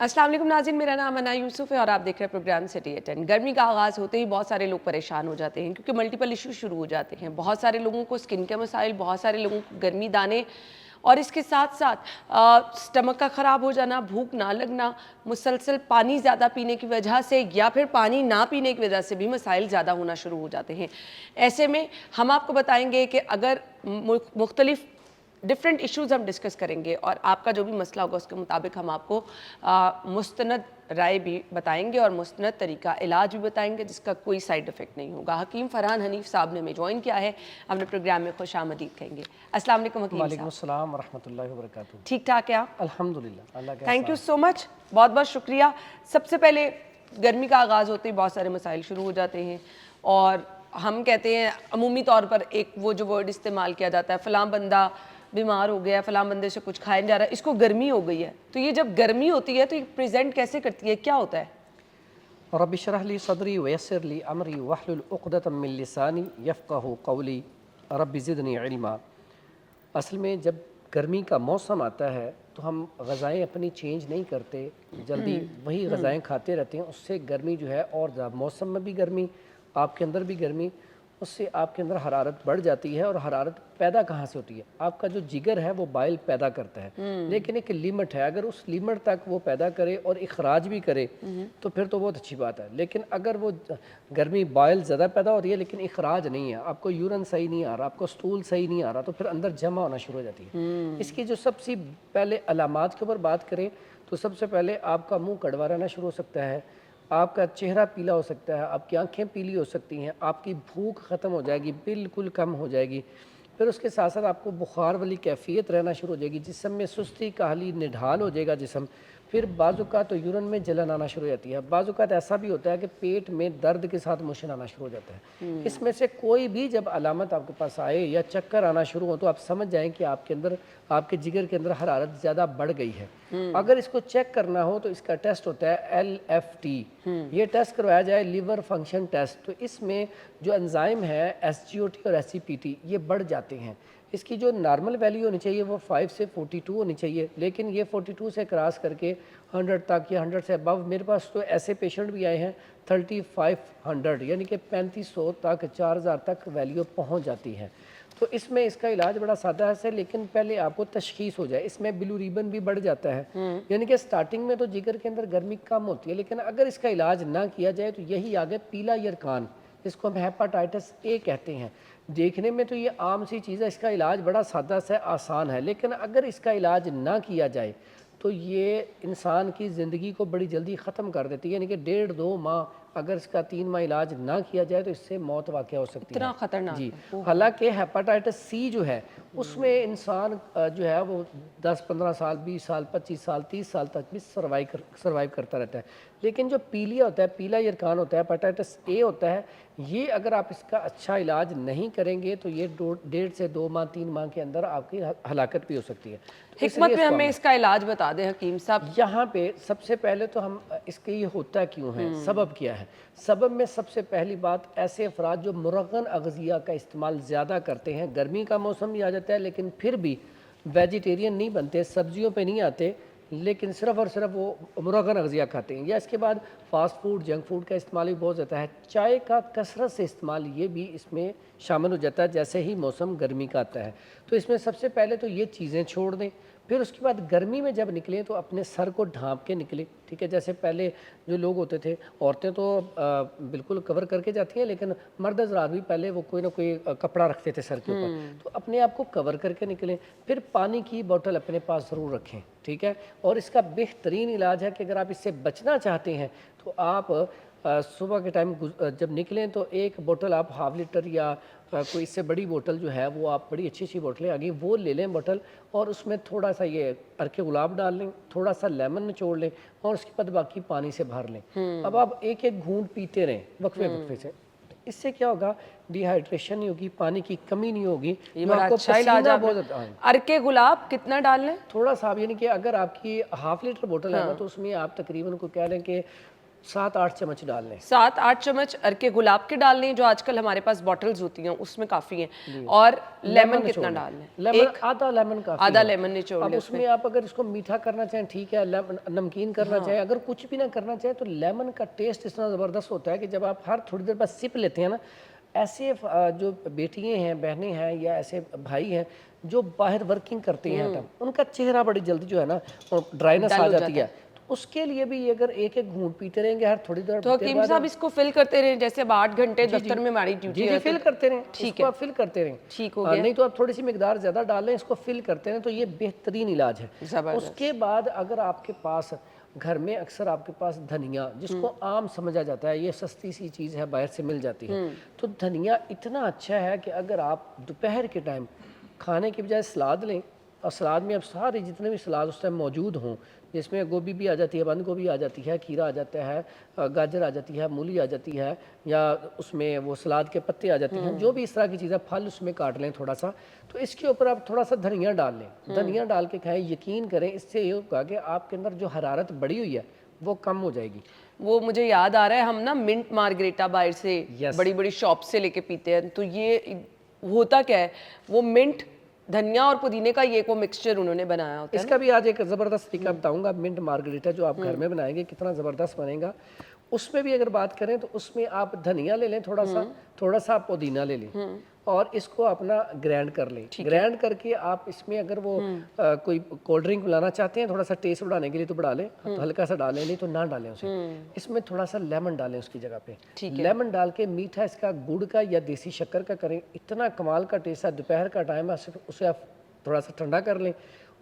अस्सलाम वालेकुम नाज़रीन, मेरा नाम अना यूसुफ है और आप देख रहे हैं प्रोग्राम सिटी एट 10। गर्मी का आगाज़ होते ही बहुत सारे लोग परेशान हो जाते हैं क्योंकि मल्टीपल इशू शुरू हो जाते हैं। बहुत सारे लोगों को स्किन के मसाइल, बहुत सारे लोगों को गर्मी दाने और इसके साथ साथ स्टमक का ख़राब हो जाना, भूख ना लगना, मुसलसल पानी ज़्यादा पीने की वजह से या फिर पानी ना पीने की वजह से भी मसाइल ज़्यादा होना शुरू हो जाते हैं। ऐसे में हम आपको बताएंगे कि अगर मुख्तलिफ डिफरेंट इश्यूज़ हम डिस्कस करेंगे और आपका जो भी मसला होगा उसके मुताबिक हम आपको मुस्तनद राय भी बताएंगे और मुस्तनद तरीका इलाज भी बताएंगे जिसका कोई साइड इफ़ेक्ट नहीं होगा। हकीम फरहान हनीफ साहब ने हमें ज्वाइन किया है, अपने प्रोग्राम में खुश आमदीद कहेंगे। अस्सलाम वालेकुम हकीम साहब। वालेकुम अस्सलाम व रहमतुल्लाहि व बरकातुहू। ठीक ठाक है आप? अल्हम्दुलिल्लाह, अल्लाह का थैंक यू सो मच, बहुत बहुत शुक्रिया। सबसे पहले गर्मी का आगाज़ होते ही बहुत सारे मसाइल शुरू हो जाते हैं और हम कहते हैं अमूमी तौर पर एक वो जो वर्ड इस्तेमाल किया जाता है, फ़लाँ बंदा बीमार हो गया, फ़लाँ बंदे से कुछ खाया नहीं जा रहा है, इसको गर्मी हो गई है। तो ये जब गर्मी होती है तो ये प्रेजेंट कैसे करती है, क्या होता है? रब्बि इश्रह ली सदरी व यस्सिर ली अमरी वहलुल उक़दतम मिन लिसानी यफ़क़हू क़ौली रब्बि ज़िदनी इल्मा। असल में जब गर्मी का मौसम आता है तो हम ग़ज़ाएँ अपनी चेंज नहीं करते, जल्दी वही ग़ज़ाएँ खाते रहते हैं। उससे गर्मी जो है और ज़्यादा, मौसम में भी गर्मी, आपके अंदर भी गर्मी, उससे आपके अंदर हरारत बढ़ जाती है। और हरारत पैदा कहाँ से होती है? आपका जो जिगर है वो बाइल पैदा करता है, लेकिन एक लिमिट है। अगर उस लिमिट तक वो पैदा करे और इखराज भी करे तो फिर तो बहुत अच्छी बात है। लेकिन अगर वो गर्मी बाइल ज़्यादा पैदा हो रही है लेकिन इखराज नहीं है, आपको यूरन सही नहीं आ रहा, आपको स्टूल सही नहीं आ रहा, तो फिर अंदर जमा होना शुरू हो जाती है। इसकी जो सबसे पहले अलामात के ऊपर बात करें तो सबसे पहले आपका मुँह कड़वा रहना शुरू हो सकता है, आपका चेहरा पीला हो सकता है, आपकी आंखें पीली हो सकती हैं, आपकी भूख ख़त्म हो जाएगी, बिल्कुल कम हो जाएगी। फिर उसके साथ साथ आपको बुखार वाली कैफियत रहना शुरू हो जाएगी, जिस्म में सुस्ती, काहली, निढाल हो जाएगा जिस्म। फिर बाज़-औक़ात तो यूरन में जलन आना शुरू हो जाती है। बाज़-औक़ात ऐसा भी होता है कि पेट में दर्द के साथ मोशन आना शुरू हो जाता है। इसमें से कोई भी जब अलामत आपके पास आए या चक्कर आना शुरू हो तो आप समझ जाएं कि आपके अंदर, आपके जिगर के अंदर हरारत ज़्यादा बढ़ गई है। अगर इसको चेक करना हो तो इसका टेस्ट होता है LFT। ये टेस्ट करवाया जाए, लीवर फंक्शन टेस्ट। तो इसमें जो एंजाइम है SGOT और SCPT ये बढ़ जाते हैं। इसकी जो नॉर्मल वैल्यू होनी चाहिए वो 5 से 42 होनी चाहिए, लेकिन ये 42 से क्रॉस करके 100 तक या 100 से अबव, मेरे पास तो ऐसे पेशेंट भी आए हैं 3500 यानी कि 3500 तक, 4000 तक वैल्यू पहुंच जाती है। तो इसमें इसका इलाज बड़ा सादा है, लेकिन पहले आपको तशखीस हो जाए। इसमें बिलुरीबन भी बढ़ जाता है, यानी कि स्टार्टिंग में तो जिगर के अंदर गर्मी कम होती है, लेकिन अगर इसका इलाज ना किया जाए तो यही आगे पीला यरकान, इसको हम हेपाटाइटिस ए कहते हैं। देखने में तो ये आम सी चीज़ है, इसका इलाज बड़ा सादा सा आसान है, लेकिन अगर इसका इलाज ना किया जाए तो ये इंसान की ज़िंदगी को बड़ी जल्दी ख़त्म कर देती है। यानी कि 1.5-2 माह, अगर इसका 3 माह इलाज ना किया जाए तो इससे मौत वाक़या हो सकती है। इतना खतरनाक जी, है। हालांकि हेपाटाइटिस सी जो है उसमें इंसान जो है वो 10-15 साल, 20 साल, 25 साल, 30 साल तक भी सर्वाइव करता रहता है। लेकिन जो पीलिया होता है, पीला यरकान होता है, हेपाटाइटिस ए होता है, ये अगर आप इसका अच्छा इलाज नहीं करेंगे तो ये 1.5 से 2 माह, 3 माह के अंदर आपकी हलाकत भी हो सकती है। हिकमत में हमें इसका इलाज बता दें हकीम साहब। यहाँ पे सबसे पहले तो हम इसके ये होता क्यों है, सबब क्या है। सबब में सबसे पहली बात, ऐसे अफराद जो मुरगन अग़ज़िया का इस्तेमाल ज़्यादा करते हैं, गर्मी का मौसम भी आ जाता है लेकिन फिर भी वेजिटेरियन नहीं बनते, सब्जियों पे नहीं आते, लेकिन सिर्फ़ और सिर्फ वो मुरगन अग़ज़िया खाते हैं। या इसके बाद फ़ास्ट फूड, जंक फूड का इस्तेमाल भी बहुत ज़्यादा है। चाय का कसरत से इस्तेमाल ये भी इसमें शामिल हो जाता है जैसे ही मौसम गर्मी का आता है। तो इसमें सबसे पहले तो ये चीज़ें छोड़ दें। फिर उसके बाद गर्मी में जब निकलें तो अपने सर को ढांप के निकलें, ठीक है। जैसे पहले जो लोग होते थे, औरतें तो बिल्कुल कवर करके जाती हैं, लेकिन मर्द हज़रात भी पहले वो कोई ना कोई कपड़ा रखते थे सर के ऊपर, तो अपने आप को कवर करके निकलें। फिर पानी की बोतल अपने पास ज़रूर रखें, ठीक है। और इसका बेहतरीन इलाज है कि अगर आप इससे बचना चाहते हैं तो आप सुबह के टाइम जब निकलें तो एक बोतल आप ½ लीटर या कोई इससे बड़ी बोतल जो है वो आप, बड़ी अच्छी बोतलें आ गई, वो ले लें बोतल, और उसमें थोड़ा सा ये अरके गुलाब डाल लें, थोड़ा सा लेमन निचोड़ लें और उसके बाद बाकी पानी से भर लें। अब आप एक एक घूंट पीते रहें वक्फे वक्फे से। इससे क्या होगा, डिहाइड्रेशन नहीं होगी, पानी की कमी नहीं होगी। ये बड़ा अच्छा इलाज है। अरके गुलाब कितना डाल लें? थोड़ा सा, यानी कि अगर आपकी ½ लीटर बोतल है ना तो उसमें आप तकरीबन को कह लें कि 7-8 चम्मच डाल लें। 7-8 चम्मच अरके गुलाब के डाल लें, जो आजकल हमारे पास बॉटल्स होती हैं उसमें काफ़ी हैं। और लेमन कितना डाल लें? लेमन आधा लेमन काफ़ी आधा है। लेमन निचोड़ अब लें उसमें आप अगर इसको मीठा करना चाहें ठीक है, नमकीन करना चाहें, अगर कुछ भी ना करना चाहें तो लेमन का टेस्ट इतना ज़बरदस्त होता है कि जब आप हर थोड़ी देर बाद सिप लेते हैं ना, ऐसे जो बेटियां हैं, बहनें हैं या ऐसे भाई हैं जो बाहर वर्किंग करते हैं, तब उनका चेहरा बड़ी जल्दी जो है ना ड्राइनेस डल आ हो जाती जाता है। तो उसके लिए भी अगर एक एक घूंट पीते रहेंगे हर थोड़ी देर तो हकीम साहब इसको फिल करते रहें, जैसे अब 8 घंटे दफ्तर में हमारी ड्यूटी जी है फिल करते रहें, ठीक इसको है, आप फिल करते रहें। ठीक हो गया। नहीं तो आप थोड़ी सी मिकदार ज़्यादा डाल लें, इसको फिल करते रहें, तो ये बेहतरीन इलाज है। ज़बरदस्त। उसके बाद अगर आपके पास घर में अक्सर आपके पास धनिया, जिसको आम समझा जाता है, ये सस्ती सी चीज़ है, बाहर से मिल जाती है, तो धनिया इतना अच्छा है कि अगर आप दोपहर के टाइम खाने के बजाय सलाद लें, और सलाद में अब सारे जितने भी सलाद उस टाइम मौजूद हों, जिसमें गोभी भी आ जाती है, बंद गोभी आ जाती है, खीरा आ जाता है, गाजर आ जाती है, मूली आ जाती है, या उसमें वो सलाद के पत्ते आ जाते हैं, जो भी इस तरह की चीज़ें, फल उसमें काट लें थोड़ा सा, तो इसके ऊपर आप थोड़ा सा धनिया डाल लें। धनिया डाल के खाएं, यकीन करें इससे ये होगा कि आपके अंदर जो हरारत बढ़ी हुई है वो कम हो जाएगी। वो मुझे याद आ रहा है, हम ना मिंट मार्गरेटा बाहर से Yes. बड़ी बड़ी शॉप से लेके पीते हैं, तो ये होता क्या है, वो मिंट, धनिया और पुदीने का ये वो मिक्सचर उन्होंने बनाया होता है इसका भी आज एक ज़बरदस्त तरीका बताऊंगा, मिंट मार्गरीटा जो आप घर में बनाएंगे कितना ज़बरदस्त बनेगा। उसमें भी अगर बात करें तो उसमें आप धनिया ले लें, थोड़ा सा आप पुदीना ले लें और इसको अपना ग्राइंड कर लें। ग्राइंड करके आप इसमें अगर वो कोई कोल्ड ड्रिंक बनाना चाहते हैं थोड़ा सा टेस्ट बढ़ाने के लिए तो बढ़ा लें, तो हल्का सा डालें, नहीं तो ना डालें उसे। इसमें थोड़ा सा लेमन डालें उसकी जगह पे। लेमन डाल के मीठा इसका गुड़ का या देसी शक्कर का करें, इतना कमाल का टेस्ट है। दोपहर का टाइम है, उसे आप थोड़ा सा ठंडा कर लें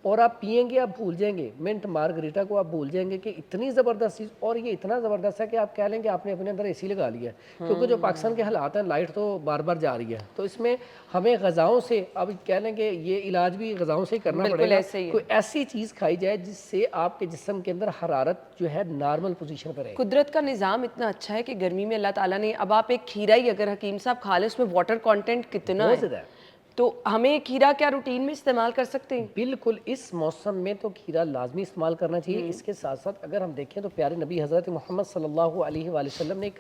और आप पिएंगे, आप भूल जाएंगे मिंट मार्गरीटा को, आप भूल जाएंगे कि इतनी ज़बरदस्त चीज़। और ये इतना ज़बरदस्त है कि आप कह लेंगे आपने अपने अंदर एसी लगा लिया है, क्योंकि जो पाकिस्तान के हालात हैं लाइट तो बार बार जा रही है, तो इसमें हमें ग़िज़ाओं से, अब कह लेंगे ये इलाज भी ग़िज़ाओं से ही करना पड़ेगा। ऐसे ही है। कोई ऐसी चीज़ खाई जाए जिससे आपके जिस्म के अंदर हरारत जो है नॉर्मल पोजीशन पर रहे। कुदरत का निज़ाम इतना अच्छा है कि गर्मी में अल्लाह ताला ने, अब आप एक खीरा ही अगर हकीम साहब खा लें, उसमें वाटर कंटेंट कितना बहुत है, ज़्यादा है। तो हमें खीरा क्या रूटीन में इस्तेमाल कर सकते हैं? बिल्कुल, इस मौसम में तो खीरा लाजमी इस्तेमाल करना चाहिए। इसके साथ साथ अगर हम देखें तो प्यारे नबी हज़रत मोहम्मद सल्लल्लाहु अलैहि वसल्लम ने एक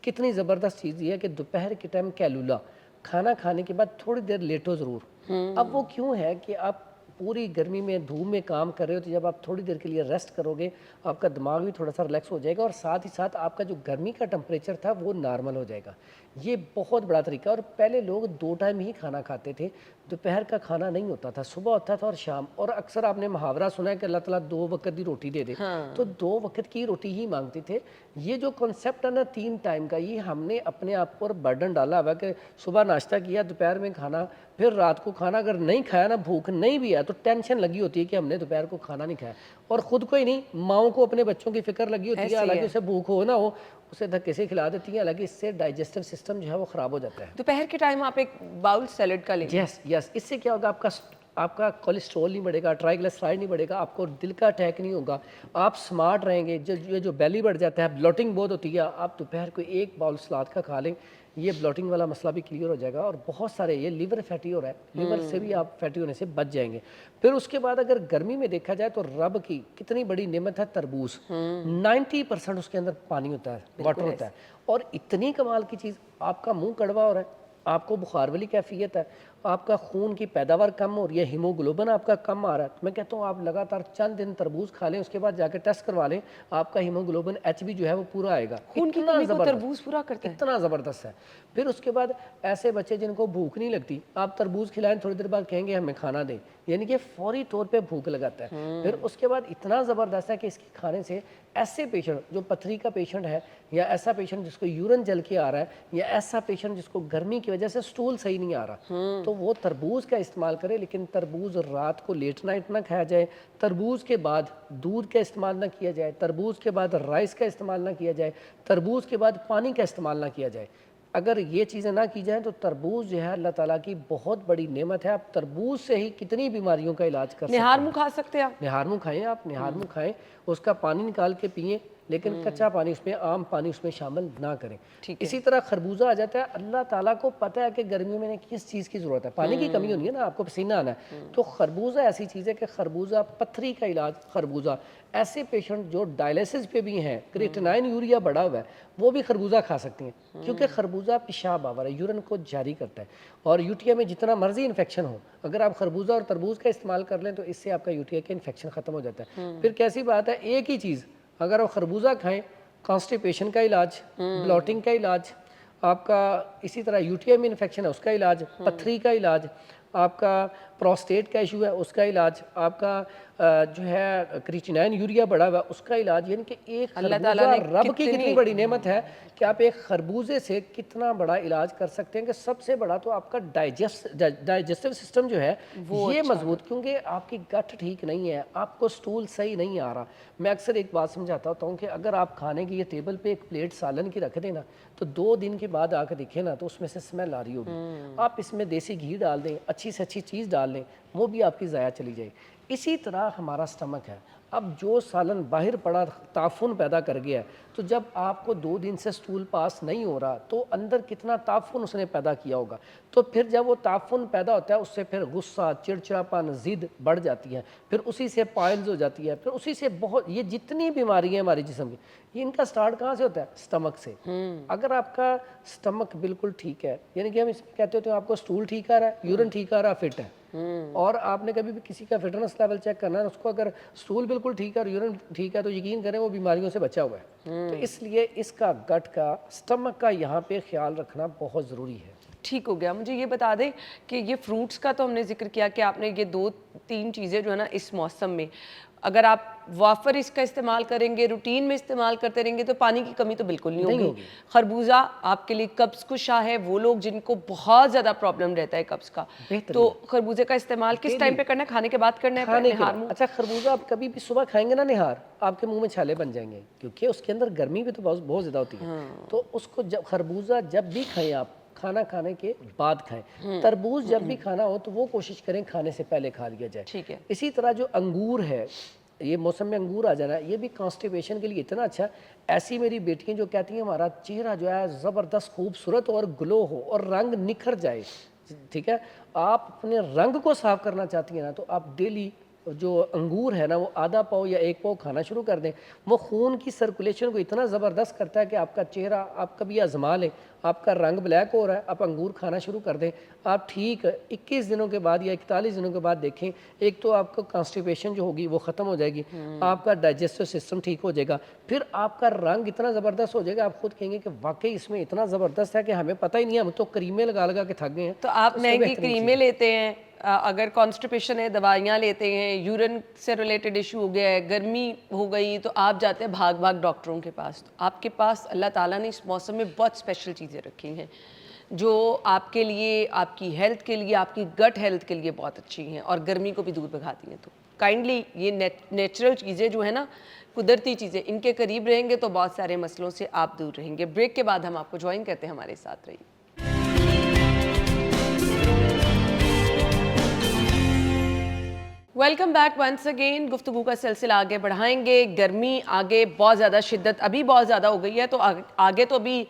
कितनी ज़बरदस्त चीज़ दी है कि दोपहर के टाइम कैलूला, खाना खाने के बाद थोड़ी देर लेटो ज़रूर। अब वो क्यों है कि आप पूरी गर्मी में धूप में काम कर रहे हो, तो जब आप थोड़ी देर के लिए रेस्ट करोगे आपका दिमाग भी थोड़ा सा रिलैक्स हो जाएगा और साथ ही साथ आपका जो गर्मी का टेम्परेचर था वो नॉर्मल हो जाएगा। ये बहुत बड़ा तरीका है। और पहले लोग 2 टाइम ही खाना खाते थे, दोपहर का खाना नहीं होता था, सुबह होता था और शाम। और अक्सर आपने मुहावरा सुना है कि अल्लाह ताला 2 वक्त की रोटी दे दे, तो 2 वक्त की रोटी ही मांगते थे। ये जो कॉन्सेप्ट है ना 3 टाइम का, ये हमने अपने आप पर बर्डन डाला हुआ कि सुबह नाश्ता किया, दोपहर में खाना, फिर रात को खाना। अगर नहीं खाया ना, भूख नहीं भी है, तो टेंशन लगी होती है कि हमने दोपहर को खाना नहीं खाया। और ख़ुद को ही नहीं, माओं को अपने बच्चों की फ़िक्र लगी होती है, हालांकि उसे भूख हो ना हो, उसे धक्के से खिला देती हैं, हालांकि इससे डाइजेस्टिव सिस्टम जो है वो ख़राब हो जाता है। दोपहर के टाइम आप एक बाउल सैलेड का लें। यस, इससे क्या होगा, आपका कोलेस्ट्रॉल नहीं बढ़ेगा, ट्राइग्लिसराइड नहीं बढ़ेगा, आपको दिल का अटैक नहीं होगा, आप स्मार्ट रहेंगे। जो बेली बढ़ जाता है, ब्लोटिंग बहुत होती है, आप दोपहर को एक बाउल सलाद का खा लें, ये ब्लोटिंग वाला मसला भी क्लियर हो जाएगा। और बहुत सारे, ये लिवर फैटी हो रहा है, लिवर से भी आप फैटी होने से बच जाएंगे। फिर उसके बाद अगर गर्मी में देखा जाए तो रब की कितनी बड़ी नेमत है तरबूज। 90% उसके अंदर पानी होता है, वाटर होता है। और इतनी कमाल की चीज़, आपका मुंह कड़वा हो रहा है, आपको बुखार वाली कैफियत है, आपका खून की पैदावार कम हो रही है, हीमोग्लोबिन आपका कम आ रहा है, तो मैं कहता हूँ आप लगातार चंद दिन तरबूज खा लें, उसके बाद जाके टेस्ट करवा लें, आपका हीमोग्लोबिन HB जो है वो पूरा आएगा। खून की कमी को तरबूज पूरा करता है, इतना ज़बरदस्त है। फिर उसके बाद ऐसे बच्चे जिनको भूख नहीं लगती, आप तरबूज खिलाएं, थोड़ी देर बाद कहेंगे हमें खाना दें, यानी कि फौरी तौर पे भूख लगाता है। फिर उसके बाद इतना ज़बरदस्त है कि इसके खाने से ऐसे पेशेंट, जो पथरी का पेशेंट है, या ऐसा पेशेंट जिसको यूरिन जल के आ रहा है, या ऐसा पेशेंट जिसको गर्मी की वजह से स्टूल सही नहीं आ रहा, तो वो तरबूज का इस्तेमाल करे। लेकिन तरबूज रात को लेट नाइट ना खाया जाए, तरबूज के बाद दूध का इस्तेमाल ना किया जाए, तरबूज के बाद राइस का इस्तेमाल ना किया जाए, तरबूज के बाद पानी का इस्तेमाल ना किया जाए। अगर ये चीज़ें ना की जाएँ तो तरबूज जो है अल्लाह ताला की बहुत बड़ी नेमत है। आप तरबूज से ही कितनी बीमारियों का इलाज कर सकते हैं। निहार मुँह खा सकते हैं आप। निहार मुँह खाएँ, आप निहार मुँह खाएँ, उसका पानी निकाल के पिएँ, لیکن کچا پانی اس میں، عام پانی اس میں شامل نہ کریں. اسی طرح خربوزہ آ جاتا ہے، اللہ تعالیٰ کو پتہ ہے کہ گرمیوں میں کس چیز کی ضرورت ہے، پانی کی کمی ہونی ہے نا، آپ کو پسینہ آنا ہے، تو خربوزہ ایسی چیز ہے کہ خربوزہ پتھری کا علاج. خربوزہ ایسے پیشنٹ جو ڈائلیسس پہ بھی ہیں، کریٹینائن یوریا بڑھا ہوا ہے، وہ بھی خربوزہ کھا سکتی ہیں، کیونکہ خربوزہ پیشاب آور ہے، یورین کو جاری کرتا ہے. اور یوٹیا میں جتنا مرضی انفیکشن ہو، اگر آپ خربوزہ اور تربوز کا استعمال کر لیں تو اس سے آپ کا یوٹیا کا انفیکشن ختم ہو جاتا ہے. پھر کیسی بات ہے، ایک ہی چیز اگر آپ خربوزہ کھائیں، کانسٹیپیشن کا علاج، بلوٹنگ کا علاج، آپ کا اسی طرح یوٹیا میں انفیکشن ہے اس کا علاج، پتھری کا علاج، آپ کا پروسٹیٹ کا ایشو ہے اس کا علاج، آپ کا جو ہے کریٹینائن یوریا بڑھا ہوا اس کا علاج. یعنی کہ ایک اللہ تعالیٰ خربوزہ نے رب کی کتنی بڑی نعمت ہے کہ آپ ایک خربوزے سے کتنا بڑا علاج کر سکتے ہیں. کہ سب سے بڑا تو آپ کا ڈائجسٹو سسٹم جو ہے یہ مضبوط، کیونکہ آپ کی گٹ ٹھیک نہیں ہے، آپ کو سٹول صحیح نہیں آ رہا. میں اکثر ایک بات سمجھاتا ہوتا ہوں کہ اگر آپ کھانے کی یہ ٹیبل پہ ایک پلیٹ سالن کی رکھ دیں نا، تو 2 دن کے بعد آ کے دیکھیں نا تو اس میں سے اسمیل آ رہی ہوگی. آپ اس میں دیسی گھی ڈال دیں، اچھی سے اچھی چیز ڈال دیں، وہ بھی آپ کی ضائع چلی جائے. اسی طرح ہمارا سٹمک ہے، اب جو سالن باہر پڑا تعفن پیدا کر گیا ہے، تو جب آپ کو 2 دن سے سٹول پاس نہیں ہو رہا تو اندر کتنا تعفن اس نے پیدا کیا ہوگا. تو پھر جب وہ تعفن پیدا ہوتا ہے اس سے پھر غصہ، چڑچڑاپن، ضد بڑھ جاتی ہے، پھر اسی سے پائلز ہو جاتی ہے، پھر اسی سے بہت یہ جتنی بیماری ہیں ہمارے جسم کی، یہ ان کا سٹارٹ کہاں سے ہوتا ہے؟ سٹمک سے. اگر آپ کا سٹمک بالکل ٹھیک ہے، یعنی کہ ہم اس میں کہتے ہوتے ہیں آپ کو سٹول ٹھیک آ رہا ہے، یورین ٹھیک آ رہا ہے، فٹ ہے. اور آپ نے کبھی بھی کسی کا فٹنس لیول چیک کرنا ہے، اس کو اگر سٹول بالکل ٹھیک ہے اور یورین ٹھیک ہے تو یقین کریں وہ بیماریوں سے بچا ہوا ہے. تو اس لیے اس کا گٹ کا، سٹمک کا یہاں پہ خیال رکھنا بہت ضروری ہے. ٹھیک ہو گیا. مجھے یہ بتا دیں کہ یہ فروٹس کا تو ہم نے ذکر کیا کہ آپ نے یہ 2-3 چیزیں جو ہے نا اس موسم میں اگر آپ وافر اس کا استعمال کریں گے، روٹین میں استعمال کرتے رہیں گے تو پانی کی کمی تو بالکل نہیں ہوگی. خربوزہ آپ کے لیے قبض کشا ہے، وہ لوگ جن کو بہت زیادہ پرابلم رہتا ہے قبض کا، تو خربوزے کا استعمال کس ٹائم پہ کرنا ہے؟ کھانے کے بعد کرنا ہے، نہار منہ. اچھا خربوزہ آپ کبھی بھی صبح کھائیں گے نا نہار، آپ کے منہ میں چھالے بن جائیں گے، کیونکہ اس کے اندر گرمی بھی تو بہت زیادہ ہوتی ہے. تو اس کو خربوزہ جب بھی کھائیں آپ کھانا کھانے کے بعد کھائیں. تربوز جب بھی کھانا ہو تو وہ کوشش کریں کھانے سے پہلے کھا لیا جائے. ٹھیک ہے. اسی طرح جو انگور ہے، یہ موسم میں انگور آ جانا ہے، یہ بھی کانسٹیپیشن کے لیے اتنا اچھا ہے. ایسی میری بیٹیاں جو کہتی ہیں ہمارا چہرہ جو ہے زبردست خوبصورت اور گلو ہو اور رنگ نکھر جائے، ٹھیک ہے، آپ اپنے رنگ کو صاف کرنا چاہتی ہیں نا تو آپ ڈیلی جو انگور ہے نا وہ آدھا پاؤ یا 1 پاؤ کھانا شروع کر دیں. وہ خون کی سرکولیشن کو اتنا زبردست کرتا ہے کہ آپ کا چہرہ، آپ کبھی آزما لیں، آپ کا رنگ بلیک ہو رہا ہے، آپ انگور کھانا شروع کر دیں. آپ ٹھیک 21 دنوں کے بعد یا 41 دنوں کے بعد دیکھیں، ایک تو آپ کو کانسٹیپیشن جو ہوگی وہ ختم ہو جائے گی، آپ کا ڈائجسٹو سسٹم ٹھیک ہو جائے گا، پھر آپ کا رنگ اتنا زبردست ہو جائے گا، آپ خود کہیں گے کہ واقعی اس میں اتنا زبردست ہے کہ ہمیں پتہ ہی نہیں، ہم تو کریمیں لگا لگا کے تھک گئے ہیں. تو آپ مہنگی کریمیں لیتے ہیں، اگر کانسٹیپیشن ہے دوائیاں لیتے ہیں، یورین سے ریلیٹڈ ایشو ہو گیا ہے، گرمی ہو گئی تو آپ جاتے ہیں بھاگ بھاگ ڈاکٹروں کے پاس. تو آپ کے پاس اللہ تعالیٰ نے اس موسم میں بہت اسپیشل چیزیں رکھی ہیں جو آپ کے لیے، آپ کی ہیلتھ کے لیے، آپ کی گٹ ہیلتھ کے لیے بہت اچھی ہیں اور گرمی کو بھی دور بھگاتی ہیں. تو کائنڈلی یہ نیچرل چیزیں جو ہیں نا، قدرتی چیزیں، ان کے قریب رہیں گے تو بہت سارے مسئلوں سے آپ دور رہیں گے. بریک کے بعد ہم آپ کو جوائن کرتے ہیں، ہمارے ساتھ رہیے. Welcome back once again. گفتگو کا سلسلہ آگے بڑھائیں گے. گرمی آگے بہت زیادہ شدت ابھی بہت زیادہ ہو گئی ہے، تو آگے تو ابھی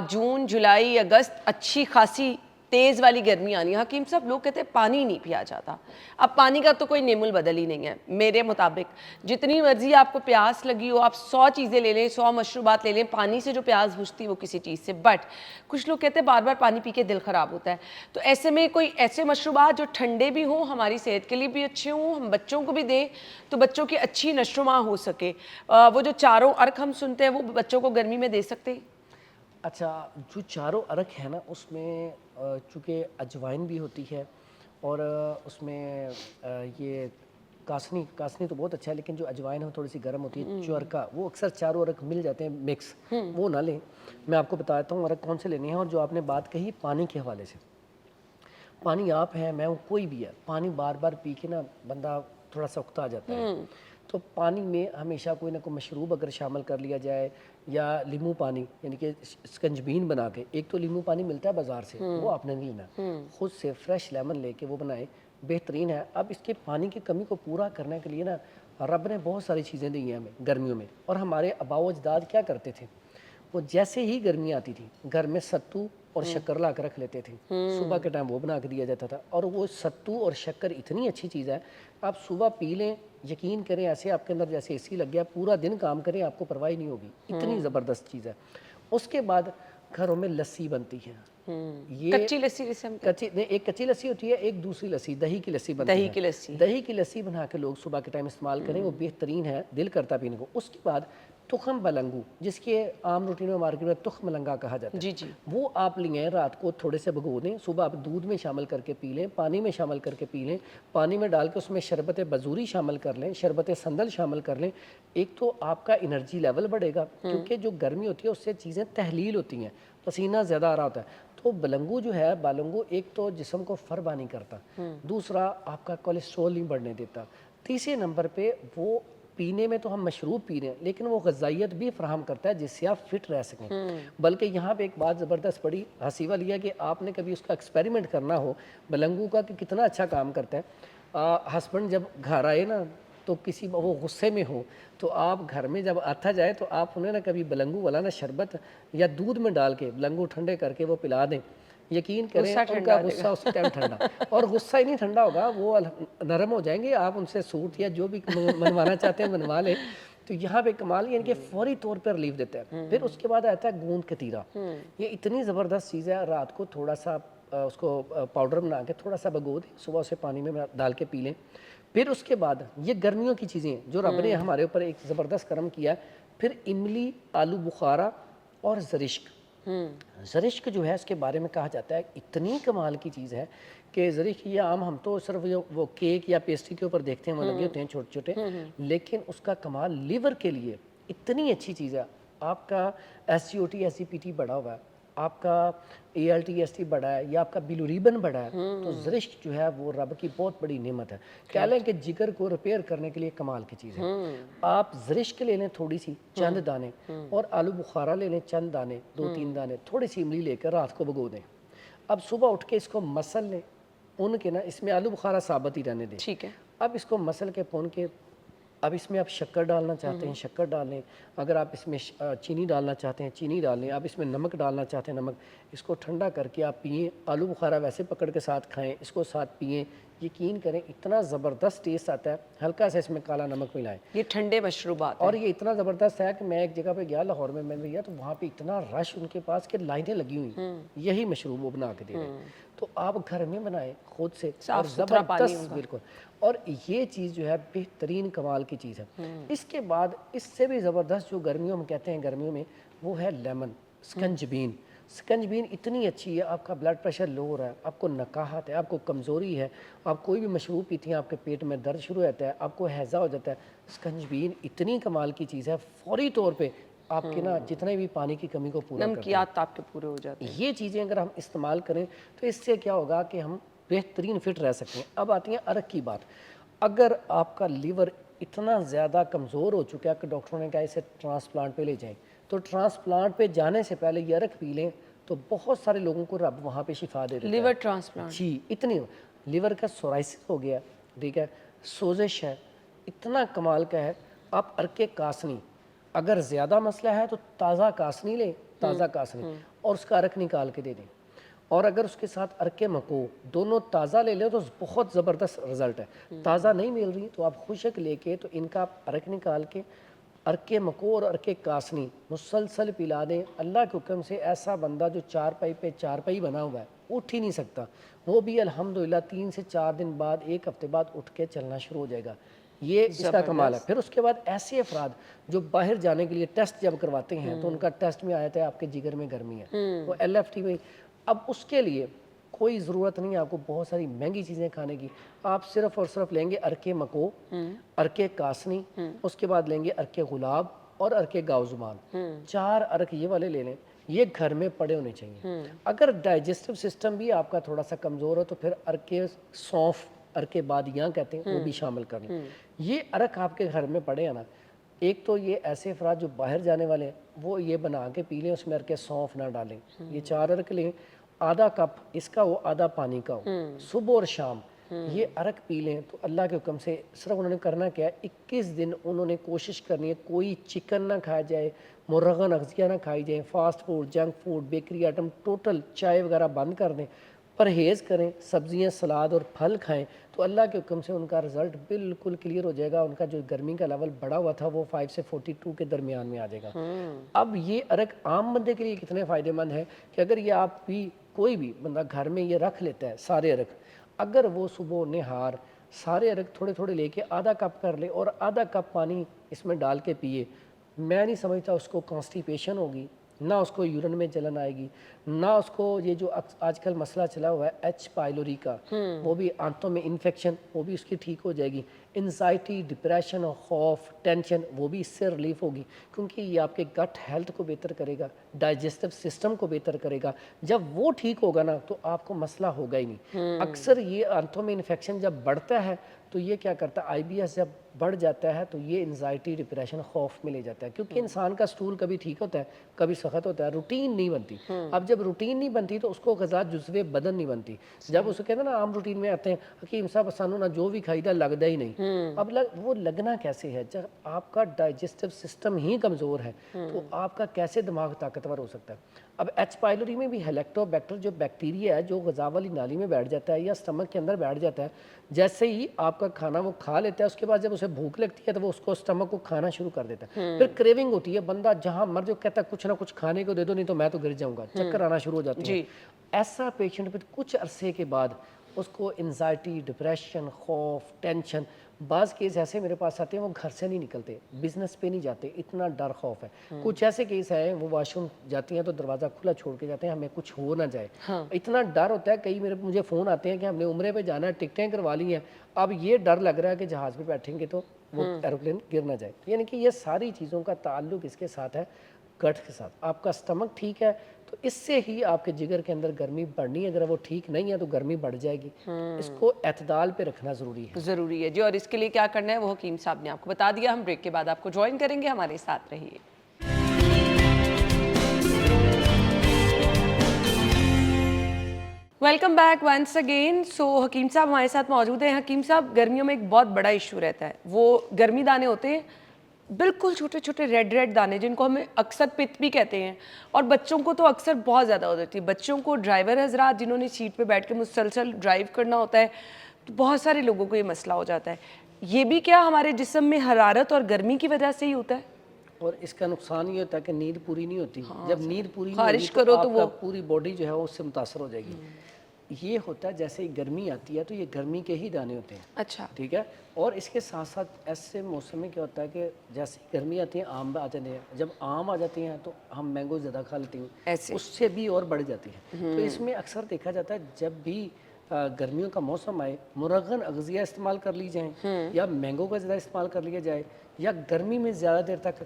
جون، جولائی، اگست اچھی خاصی تیز والی گرمی آنی ہے. حکیم صاحب، لوگ کہتے ہیں پانی نہیں پیا جاتا. اب پانی کا تو کوئی نیم البدل ہی نہیں ہے میرے مطابق. جتنی مرضی آپ کو پیاس لگی ہو، آپ 100 چیزیں لے لیں، 100 مشروبات لے لیں، پانی سے جو پیاس بجھتی وہ کسی چیز سے. بٹ کچھ لوگ کہتے ہیں بار بار پانی پی کے دل خراب ہوتا ہے. تو ایسے میں کوئی ایسے مشروبات جو ٹھنڈے بھی ہوں، ہماری صحت کے لیے بھی اچھے ہوں، ہم بچوں کو بھی دیں تو بچوں کی اچھی نشو و نما ہو سکے. وہ جو چاروں ارک ہم سنتے ہیں وہ بچوں کو گرمی میں دے سکتے ہیں؟ اچھا، جو چاروں ارک ہے نا اس میں چونکہ اجوائن بھی ہوتی ہے اور اس میں یہ کاسنی تو بہت اچھا ہے، لیکن جو اجوائن ہے تھوڑی سی گرم ہوتی ہے. چورکا، وہ اکثر چاروں ارک مل جاتے ہیں مکس، وہ نہ لیں. میں آپ کو بتاتا ہوں ارک کون سے لینے ہیں. اور جو آپ نے بات کہی پانی کے حوالے سے، پانی آپ ہے، میں ہوں، کوئی بھی ہے، پانی بار بار پی کے نا بندہ تھوڑا سا اکتا جاتا ہے. تو پانی میں ہمیشہ کوئی نہ کوئی مشروب اگر شامل کر لیا جائے، یا لیمو پانی یعنی کہ سکنجبین بنا کے، ایک تو لیمو پانی ملتا ہے بازار سے، وہ آپ نے نہیں لینا، خود سے فریش لیمن لے کے وہ بنائیں، بہترین ہے. اب اس کے پانی کی کمی کو پورا کرنے کے لیے نا رب نے بہت ساری چیزیں دی ہیں ہمیں گرمیوں میں، اور ہمارے آباء و اجداد کیا کرتے تھے، وہ جیسے ہی گرمی آتی تھی گھر میں ستو اور شکر لا کر رکھ لیتے تھے، صبح کے ٹائم وہ بنا کے دیا جاتا تھا، اور وہ ستو اور شکر اتنی اچھی چیز ہے، آپ صبح پی لیں، یقین کریں ایسے آپ کے اندر جیسے اے سی لگ گیا، پورا دن کام کریں آپ کو پرواہ نہیں ہوگی، اتنی زبردست چیز ہے۔ اس کے بعد گھروں میں لسی بنتی ہے، یہ کچی لسی جسے ہم کچی نہیں، ایک کچی لسی ہوتی ہے، ایک دوسری لسی دہی کی لسی بنتی ہے، دہی کی لسی، دہی کی لسی بنا کے لوگ صبح کے ٹائم استعمال کریں، وہ بہترین ہے، دل کرتا پینے کو۔ اس کے بعد تخم بلنگو، جس کے عام روٹین میں مارکیٹ میں تخم ملنگا کہا جاتا ہے، جی جی، وہ آپ لیں، رات کو تھوڑے سے بھگو دیں، صبح آپ دودھ میں شامل کر کے پی لیں، پانی میں شامل کر کے پی لیں، پانی میں ڈال کے اس میں شربت بزوری شامل کر لیں، شربت سندل شامل کر لیں، ایک تو آپ کا انرجی لیول بڑھے گا، کیونکہ جو گرمی ہوتی ہے اس سے چیزیں تحلیل ہوتی ہیں، پسینہ زیادہ آ رہا ہوتا ہے، تو بلنگو جو ہے، بالنگو ایک تو جسم کو فربا نہیں کرتا، دوسرا آپ کا کولیسٹرول نہیں بڑھنے دیتا، تیسرے نمبر پہ وہ پینے میں تو ہم مشروب پی رہے ہیں لیکن وہ غذائیت بھی فراہم کرتا ہے جس سے آپ فٹ رہ سکیں۔ بلکہ یہاں پہ ایک بات زبردست پڑی ہنسی والی ہے کہ آپ نے کبھی اس کا ایکسپیریمنٹ کرنا ہو بلنگو کا کہ کتنا اچھا کام کرتا ہے، ہسبینڈ جب گھر آئے نا تو کسی وہ غصے میں ہو تو آپ گھر میں جب آتا جائے تو آپ انہیں نا کبھی بلنگو والا نا شربت یا دودھ میں ڈال کے بلنگو ٹھنڈے کر کے وہ پلا دیں، یقین کریں ان کا غصہ اسی ٹائم ٹھنڈا، اور غصہ ہی نہیں ٹھنڈا ہوگا، وہ نرم ہو جائیں گے، آپ ان سے سوٹ یا جو بھی منوانا چاہتے ہیں منوا لیں۔ تو یہاں پہ کمال یعنی کہ فوری طور پر ریلیف دیتا ہے۔ پھر اس کے بعد آتا ہے گوند کتیرا، یہ اتنی زبردست چیز ہے، رات کو تھوڑا سا اس کو پاؤڈر بنا کے تھوڑا سا بھگو دیں، صبح اسے پانی میں ڈال کے پی لیں۔ پھر اس کے بعد یہ گرمیوں کی چیزیں ہیں جو رب نے ہمارے اوپر ایک زبردست کرم کیا ہے۔ پھر املی، آلو بخارا اور زرشک، زرشک جو ہے اس کے بارے میں کہا جاتا ہے اتنی کمال کی چیز ہے کہ زرشک یہ عام ہم تو صرف وہ کیک یا پیسٹری کے اوپر دیکھتے ہیں وہ لگے ہوتے ہیں چھوٹے چھوٹے، لیکن اس کا کمال لیور کے لیے اتنی اچھی چیز ہے۔ آپ کا S G O T S G P T بڑھا ہوا ہے، آپ کا A L T S T بڑھا ہے یا آپ کا بیلوریبن بڑھا ہے، تو زرشک جو ہے وہ رب کی بہت بڑی نعمت ہے، کہہ لیں کہ جگر کو ریپیئر کرنے کے لیے کمال کی چیز ہے۔ آپ زرشک لے لیں تھوڑی سی چند دانے، اور آلو بخارا لے لیں چند دانے، 2-3 دانے، تھوڑی سی املی لے کر رات کو بھگو دیں، اب صبح اٹھ کے اس کو مسل لیں، ان کے نا اس میں آلو بخارا ثابت ہی رہنے دیں، ٹھیک ہے، اب اس کو مسل کے پون کے، اب اس میں آپ شکر ڈالنا چاہتے ہیں شکر ڈال لیں، اگر آپ اس میں چینی ڈالنا چاہتے ہیں چینی ڈال لیں، آپ اس میں نمک ڈالنا چاہتے ہیں نمک، اس کو ٹھنڈا کر کے آپ پئیں، آلو بخارا ویسے پکڑ کے ساتھ کھائیں، اس کو ساتھ پئیں، یقین کریں اتنا زبردست ٹیسٹ آتا ہے، ہلکا سا اس میں کالا نمک ملائیں، یہ ٹھنڈے مشروبات اور ہیں، یہ اتنا زبردست ہے کہ میں ایک جگہ پہ گیا لاہور میں نے گیا تو وہاں پہ اتنا رش ان کے پاس کہ لائنیں لگی ہوئی، یہی مشروب وہ بنا کے دے رہے ہیں، تو آپ گھر میں بنائیں خود سے، اور صاف ستھرا پانی زبردست ہوگا، بالکل، اور یہ چیز جو ہے بہترین کمال کی چیز ہے۔ اس کے بعد اس سے بھی زبردست جو گرمیوں میں کہتے ہیں گرمیوں میں، وہ ہے لیمن، سکنجبین۔ سکنجبین اتنی اچھی ہے، آپ کا بلڈ پریشر لو ہو رہا ہے، آپ کو نکاہت ہے، آپ کو کمزوری ہے، آپ کوئی بھی مشروب پیتے ہیں آپ کے پیٹ میں درد شروع ہوتا ہے، آپ کو ہیضہ ہو جاتا ہے، سکنجبین اتنی کمال کی چیز ہے، فوری طور پہ آپ کے نا جتنے بھی پانی کی کمی کو پورا کرتے ہیں۔ نمکیات آپ کے پورے ہو جاتے ہیں، یہ چیزیں اگر ہم استعمال کریں تو اس سے کیا ہوگا کہ ہم بہترین فٹ رہ سکتے ہیں۔ اب آتی ہیں ارک کی بات، اگر آپ کا لیور اتنا زیادہ کمزور ہو چکا ہے کہ ڈاکٹروں نے کہا اسے ٹرانسپلانٹ پہ لے جائیں، تو ٹرانسپلانٹ پہ جانے سے پہلے یہ ارک پی لیں تو بہت سارے لوگوں کو رب وہاں پہ شفا دے دیتا ہے۔ لیور ٹرانسپلانٹ، جی اتنی، لیور کا سورائسس ہو گیا، ٹھیک ہے، سوزش ہے، اتنا کمال کا ہے۔ آپ ارک کاسنی، اگر زیادہ مسئلہ ہے تو تازہ کاسنی لیں، تازہ کاسنی، اور اس کا ارک نکال کے دے دیں، اور اگر اس کے ساتھ ارک مکو دونوں تازہ لے لیں تو بہت زبردست رزلٹ ہے۔ تازہ نہیں مل رہی تو آپ خشک لے کے تو ان کا ارک نکال کے ارک مکو اور ارک کاسنی مسلسل پلا دیں، اللہ کے حکم سے ایسا بندہ جو چارپائی پہ چارپائی بنا ہوا ہے اٹھ ہی نہیں سکتا، وہ بھی الحمدللہ 3 سے 4 دن بعد، ایک ہفتے بعد اٹھ کے چلنا شروع ہو جائے گا۔ یہ اس کا کمال ہے۔ پھر اس کے بعد ایسے افراد جو باہر جانے کے لیے ٹیسٹ جب کرواتے ہیں تو ان کا ٹیسٹ میں آیا تھا آپ کے جگر میں گرمی ہے، وہ ایل ایف ٹی میں، اب اس کے لیے کوئی ضرورت نہیں ہے آپ کو بہت ساری مہنگی چیزیں کھانے کی، آپ صرف اور صرف لیں گے ارک مکو، ارک کاسنی، اس کے بعد لیں گے ارک گلاب اور ارک گاؤ زبان، 4 ارک یہ والے لے لیں، یہ گھر میں پڑے ہونے چاہیے۔ اگر ڈائجسٹو سسٹم بھی آپ کا تھوڑا سا کمزور ہو تو پھر ارک سونف، ارک بادیاں کہتے ہیں، وہ بھی شامل کر لیں۔ یہ ارک آپ کے گھر میں پڑے ہیں نا، ایک تو یہ ایسے افراد جو باہر جانے والے ہیں وہ یہ بنا کے پی لیں، اس میں ارک سونف نہ ڈالیں، یہ 4 ارک لیں، آدھا کپ اس کا ہو آدھا پانی کا ہو، صبح اور شام یہ عرق پی لیں تو اللہ کے حکم سے صرف انہوں نے کرنا کیا ہے 21 دن انہوں نے کوشش کرنی ہے کوئی چکن نہ کھایا جائے، مرغن اغذیہ نہ کھائی جائیں، fast food, junk food, bakery item total, چائے وغیرہ بند کر دیں، پرہیز کریں، سبزیاں، سلاد اور پھل کھائیں، تو اللہ کے حکم سے ان کا رزلٹ بالکل کلیئر ہو جائے گا. ان کا جو گرمی کا لیول بڑا ہوا تھا وہ 5 سے 42 کے درمیان میں آ جائے گا. اب یہ عرق عام بندے کے لیے کتنے فائدہ مند ہے کہ اگر یہ آپ بھی کوئی بھی بندہ گھر میں یہ رکھ لیتا ہے سارے عرق، اگر وہ صبح نہار سارے عرق تھوڑے تھوڑے لے کے آدھا کپ کر لے اور آدھا کپ پانی اس میں ڈال کے پیے، میں نہیں سمجھتا اس کو کانسٹیپیشن ہوگی، نہ اس کو یورین میں جلن آئے گی، نہ اس کو یہ جو آج کل مسئلہ چلا ہوا ہے ایچ پائلوری کا، وہ بھی آنتوں میں انفیکشن، وہ بھی اس کی ٹھیک ہو جائے گی. انزائٹی، ڈپریشن، خوف، ٹینشن، وہ بھی اس سے ریلیف ہوگی، کیونکہ یہ آپ کے گٹ ہیلتھ کو بہتر کرے گا، ڈائجسٹو سسٹم کو بہتر کرے گا. جب وہ ٹھیک ہوگا نا تو آپ کو مسئلہ ہوگا ہی نہیں. اکثر یہ آنتوں میں انفیکشن جب بڑھتا ہے تو یہ کیا کرتا ہے، آئی بی ایس جب بڑھ جاتا ہے تو یہ انزائٹی، ڈپریشن، خوف میں لے جاتا ہے، کیونکہ انسان کا سٹول کبھی ٹھیک ہوتا ہے کبھی سخت ہوتا ہے، روٹین نہیں بنتی. اب جب روٹین نہیں بنتی تو اس کو غذا جزوے بدن نہیں بنتی. جب اس کو کہتے ہیں نا عام روٹین میں آتے ہیں حکیم صاحب سانو نہ جو بھی کھائی دا لگتا ہی نہیں. اب وہ لگنا کیسے ہے جب آپ کا ڈائجسٹو سسٹم ہی کمزور ہے تو آپ کا کیسے دماغ طاقتور ہو سکتا ہے. اب ایچ پائلوری میں بھی ہیلیکٹوبیکٹر جو بیکٹیریا ہے جو غذا والی نالی میں بیٹھ جاتا ہے یا اسٹمک کے اندر بیٹھ جاتا ہے، جیسے ہی آپ کا کھانا وہ کھا لیتا ہے اس کے بعد جب اسے بھوک لگتی ہے تو وہ اس کو اسٹمک کو کھانا شروع کر دیتا ہے. پھر کریونگ ہوتی ہے، بندہ جہاں مر جو کہتا ہے کچھ نہ کچھ کھانے کو دے دو نہیں تو میں تو گر جاؤں گا، چکر آنا شروع ہو جاتے ہیں. ایسا پیشنٹ پھر کچھ عرصے کے بعد اس کو انزائٹی، ڈپریشن، خوف، ٹینشن، بعض کیس ایسے میرے پاس آتے ہیں وہ گھر سے نہیں نکلتے، بزنس پہ نہیں جاتے، اتنا ڈر خوف ہے. کچھ ایسے کیس ہیں وہ واش روم جاتی ہیں تو دروازہ کھلا چھوڑ کے جاتے ہیں ہمیں کچھ ہو نہ جائے. اتنا ڈر ہوتا ہے، کئی مجھے فون آتے ہیں کہ ہم نے عمرے پہ جانا ہے، ٹکٹیں کروا لی ہیں، اب یہ ڈر لگ رہا ہے کہ جہاز پہ بیٹھیں گے تو وہ ایروپلین گر نہ جائے. یعنی کہ یہ ساری چیزوں کا تعلق اس کے ساتھ ہے، گٹ کے ساتھ. آپ کا اسٹمک ٹھیک ہے تو اس سے ہی آپ کے جگر کے اندر گرمی بڑھنی ہے، اگر وہ ٹھیک نہیں ہے تو گرمی بڑھ جائے گی. اس کو اعتدال پہ رکھنا ضروری ہے جی. اور اس کے لیے کیا کرنا ہے وہ حکیم صاحب نے آپ کو بتا دیا. ہم بریک کے بعد آپ کو جوائن کریں گے، ہمارے ساتھ رہیے. Welcome back once again. So حکیم صاحب ہمارے ساتھ موجود ہیں. حکیم صاحب، گرمیوں میں ایک بہت بڑا ایشو رہتا ہے، وہ گرمی دانے ہوتے ہیں، بالکل چھوٹے چھوٹے ریڈ دانے جن کو ہمیں اکثر پت بھی کہتے ہیں، اور بچوں کو تو اکثر بہت زیادہ ہو جاتی ہے. بچوں کو، ڈرائیور حضرات جنہوں نے سیٹ پہ بیٹھ کے مسلسل ڈرائیو کرنا ہوتا ہے، تو بہت سارے لوگوں کو یہ مسئلہ ہو جاتا ہے. یہ بھی کیا ہمارے جسم میں حرارت اور گرمی کی وجہ سے ہی ہوتا ہے؟ اور اس کا نقصان یہ ہوتا ہے کہ نیند پوری نہیں ہوتی. جب نیند پوری نہیں خارش ہوگی کرو تو تو آپ کا پوری باڈی جو ہے وہ اس سے متاثر ہو جائے گی. یہ ہوتا ہے جیسے ہی گرمی آتی ہے تو یہ گرمی کے ہی دانے ہوتے ہیں. اچھا. ٹھیک ہے. اور اس کے ساتھ ساتھ ایسے موسم میں کیا ہوتا ہے کہ جیسے گرمی آتی ہے آم آ جاتے ہیں، جب آم آ جاتی ہیں تو ہم مینگو زیادہ کھا لیتے ہیں، اس سے بھی اور بڑھ جاتی ہیں. تو اس میں اکثر دیکھا جاتا ہے جب بھی گرمیوں کا موسم آئے مرغن اغذیہ استعمال کر لی جائیں یا مینگو کا زیادہ استعمال کر لیا جائے یا گرمی میں زیادہ دیر تک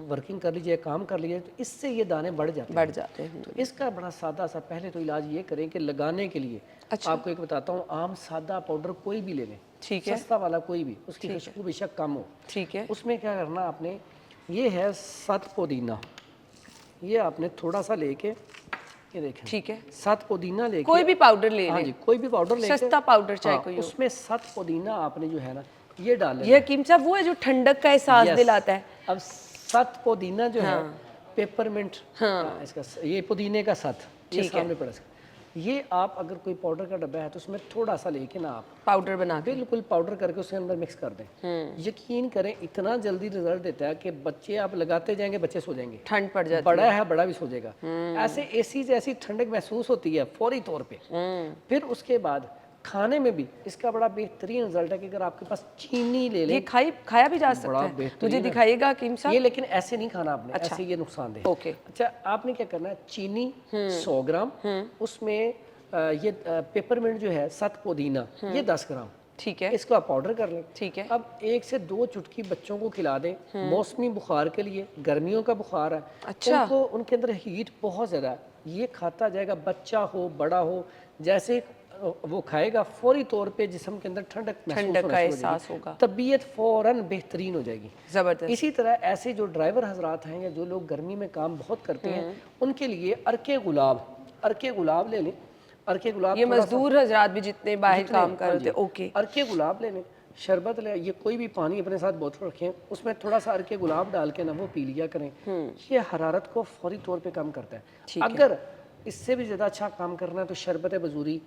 ورکنگ کر لی جائے، کام کر لی جائے، تو اس سے یہ دانے بڑھ جاتے ہیں. تو اس کا بڑا سادہ سا پہلے تو علاج یہ کریں کہ لگانے کے لیے آپ کو ایک بتاتا ہوں، عام سادہ پاؤڈر کوئی بھی لے لیں، سستا والا کوئی بھی، اس کی خوشبو بے شک کم ہو. ٹھیک ہے. اس میں کیا کرنا آپ نے، یہ ہے 7 پودینہ، یہ آپ نے تھوڑا سا لے کے، یہ دیکھیں، ٹھیک ہے، 7 پودینہ لے کے، کوئی بھی پاؤڈر لے لیں. ہاں جی، کوئی بھی پاؤڈر لے کے، سستا پاؤڈر چاہے کوئی ہو. اس میں 7 پودینہ آپ نے جو ہے نا یہ ڈال لینا. یہ حکیم صاحب وہ ہے جو ٹھنڈک کا احساس دلاتا ہے. اب 7 پودینہ جو ہے پیپر منٹ، اس کا یہ پودینے کا 7 یہ سامنے پڑا. یہ آپ اگر کوئی پاؤڈر کا ڈبہ ہے تو اس میں تھوڑا سا لے کے نا آپ پاؤڈر بنا کے بالکل پاؤڈر کر کے اس کے اندر مکس کر دیں. یقین کریں اتنا جلدی رزلٹ دیتا ہے کہ بچے آپ لگاتے جائیں گے بچے سو جائیں گے، ٹھنڈ پڑ جاتی ہے، بڑا ہے بڑا بھی سو جائے گا. ایسے اے سی جیسی ٹھنڈک محسوس ہوتی ہے فوری طور پہ. پھر اس کے بعد کھانے میں بھی اس کا بڑا بہترین رزلٹ ہے کہ اگر آپ کے پاس چینی لے لیں، یہ کھایا بھی جا سکتا ہے. مجھے دکھائیے گا حکیم صاحب. یہ لیکن ایسے نہیں کھانا آپ نے، ایسے یہ نقصان دہ. اچھا، آپ نے کیا کرنا ہے، چینی 100 گرام، اس میں یہ پیپر منٹ جو ہے 7 پودینہ یہ 10 گرام، ٹھیک ہے، اس کو آپ پاؤڈر کر لیں. ٹھیک ہے. اب 1 سے 2 چٹکی بچوں کو کھلا دیں. موسمی بخار کے لیے، گرمیوں کا بخار ہے، ان کو ان کے اندر ہیٹ بہت زیادہ ہے، یہ کھاتا جائے گا بچہ ہو بڑا ہو، جیسے وہ کھائے گا فوری طور پہ جسم کے اندر ٹھنڈک کا احساس ہوگا، طبیعت فوراً بہترین ہو جائے گی. زبردست. اسی طرح ایسے جو ڈرائیور حضرات ہیں یا جو لوگ گرمی میں کام بہت کرتے ہیں ان کے لیے عرق گلاب لے لیں. अर्के गुलाब ये थोड़ा सा- मजदूर हजरात भी जितने बाहर जितने- काम कर हाँ रहे जी। होते, ओके अर्के गुलाब ले लें, शरबत ले, ये कोई भी पानी अपने साथ बोतल रखें, उसमें थोड़ा सा अर्के गुलाब डाल के ना वो पी लिया करें। ये हरारत को फौरी तौर पे कम करता है। ठीक है। अगर इससे भी ज़्यादा अच्छा काम करना है तो शरबत बजूरी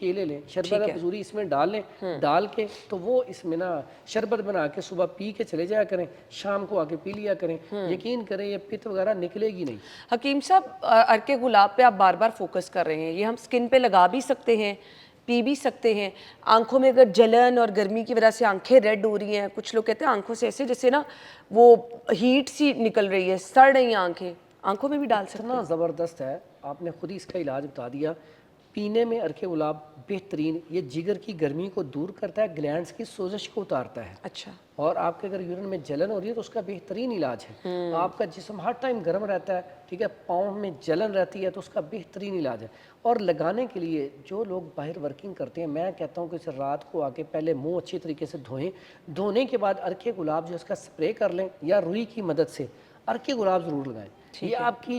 ये ले लें, शरबत बजूरी इसमें डाल लें, डाल के तो वो इसमें ना शरबत बना के सुबह पी के चले जाया करें, शाम को आके पी लिया करें। यकीन करें ये पित्त वगैरह निकलेगी नहीं। हकीम साहब, अर्के गुलाब पे आप बार बार फोकस कर रहे हैं, ये हम स्किन पे लगा भी सकते हैं, पी भी सकते हैं। आंखों में अगर जलन और गर्मी की वजह से आंखें रेड हो रही हैं, कुछ लोग कहते हैं आंखों से ऐसे जैसे ना वो हीट सी निकल रही है, सड़ रही हैं आंखें, आंखों में भी डाल सकते हैं। इतना ज़बरदस्त है, आपने खुद ही इसका इलाज बता दिया। पीने में अर्के गुलाब बेहतरीन, ये जिगर की गर्मी को दूर करता है, ग्लैंड्स की सोजिश को उतारता है, अच्छा, और आपके अगर यूरिन में जलन हो रही है तो उसका बेहतरीन इलाज है। आपका जिस्म हर टाइम गर्म रहता है, ठीक है, पाँव में जलन रहती है तो उसका बेहतरीन इलाज है। और लगाने के लिए जो लोग बाहर वर्किंग करते हैं, मैं कहता हूँ कि इसे रात को आके पहले मुंह अच्छी तरीके से धोएं, धोने के बाद अर्के गुलाब जो इसका स्प्रे कर लें या रुई की मदद से अर्के गुलाब ज़रूर लगाएं। ये आपकी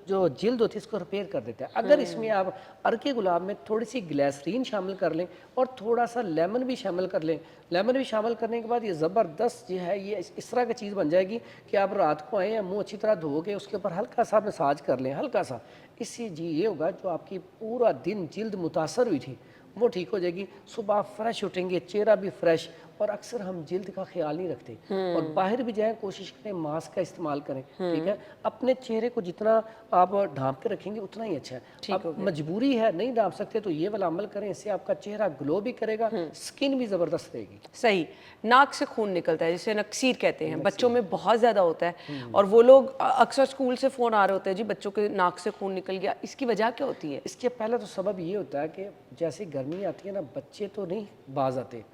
जो जिल्द होती है इसको रिपेयर कर देता है। अगर इसमें आप अर्के गुलाब में थोड़ी सी ग्लिसरीन शामिल कर लें और थोड़ा सा लेमन भी शामिल कर लें, लेमन भी शामिल करने के बाद ये ज़बरदस्त जो है ये इस तरह की चीज़ बन जाएगी कि आप रात को आएँ या मुँह अच्छी तरह धोगे, उसके ऊपर हल्का सा मसाज कर लें, हल्का सा। इससे जी ये होगा जो आपकी पूरा दिन जिल्द मुतासर हुई थी वो ठीक हो जाएगी, सुबह फ्रेश उठेंगे, चेहरा भी फ्रेश। और अक्सर हम जिल्द का ख्याल नहीं रखते, और बाहर भी जाएं कोशिश करें मास्क का इस्तेमाल करें, ठीक है। अपने चेहरे को जितना आप ढांप के रखेंगे उतना ही अच्छा है। अब मजबूरी है नहीं ढांप सकते तो ये वाला अमल करें, इससे आपका चेहरा ग्लो भी करेगा, स्किन भी ज़बरदस्त रहेगी। सही। नाक से खून निकलता है जिसे नक्सीर कहते हैं, बच्चों में बहुत ज़्यादा होता है, और वो लोग अक्सर स्कूल से फ़ोन आ रहे होते हैं जी बच्चों के नाक से खून निकल गया, इसकी वजह क्या होती है? इसके पहले तो सबब ये होता है कि जैसे गर्मी आती है ना, बच्चे तो नहीं बाज आते,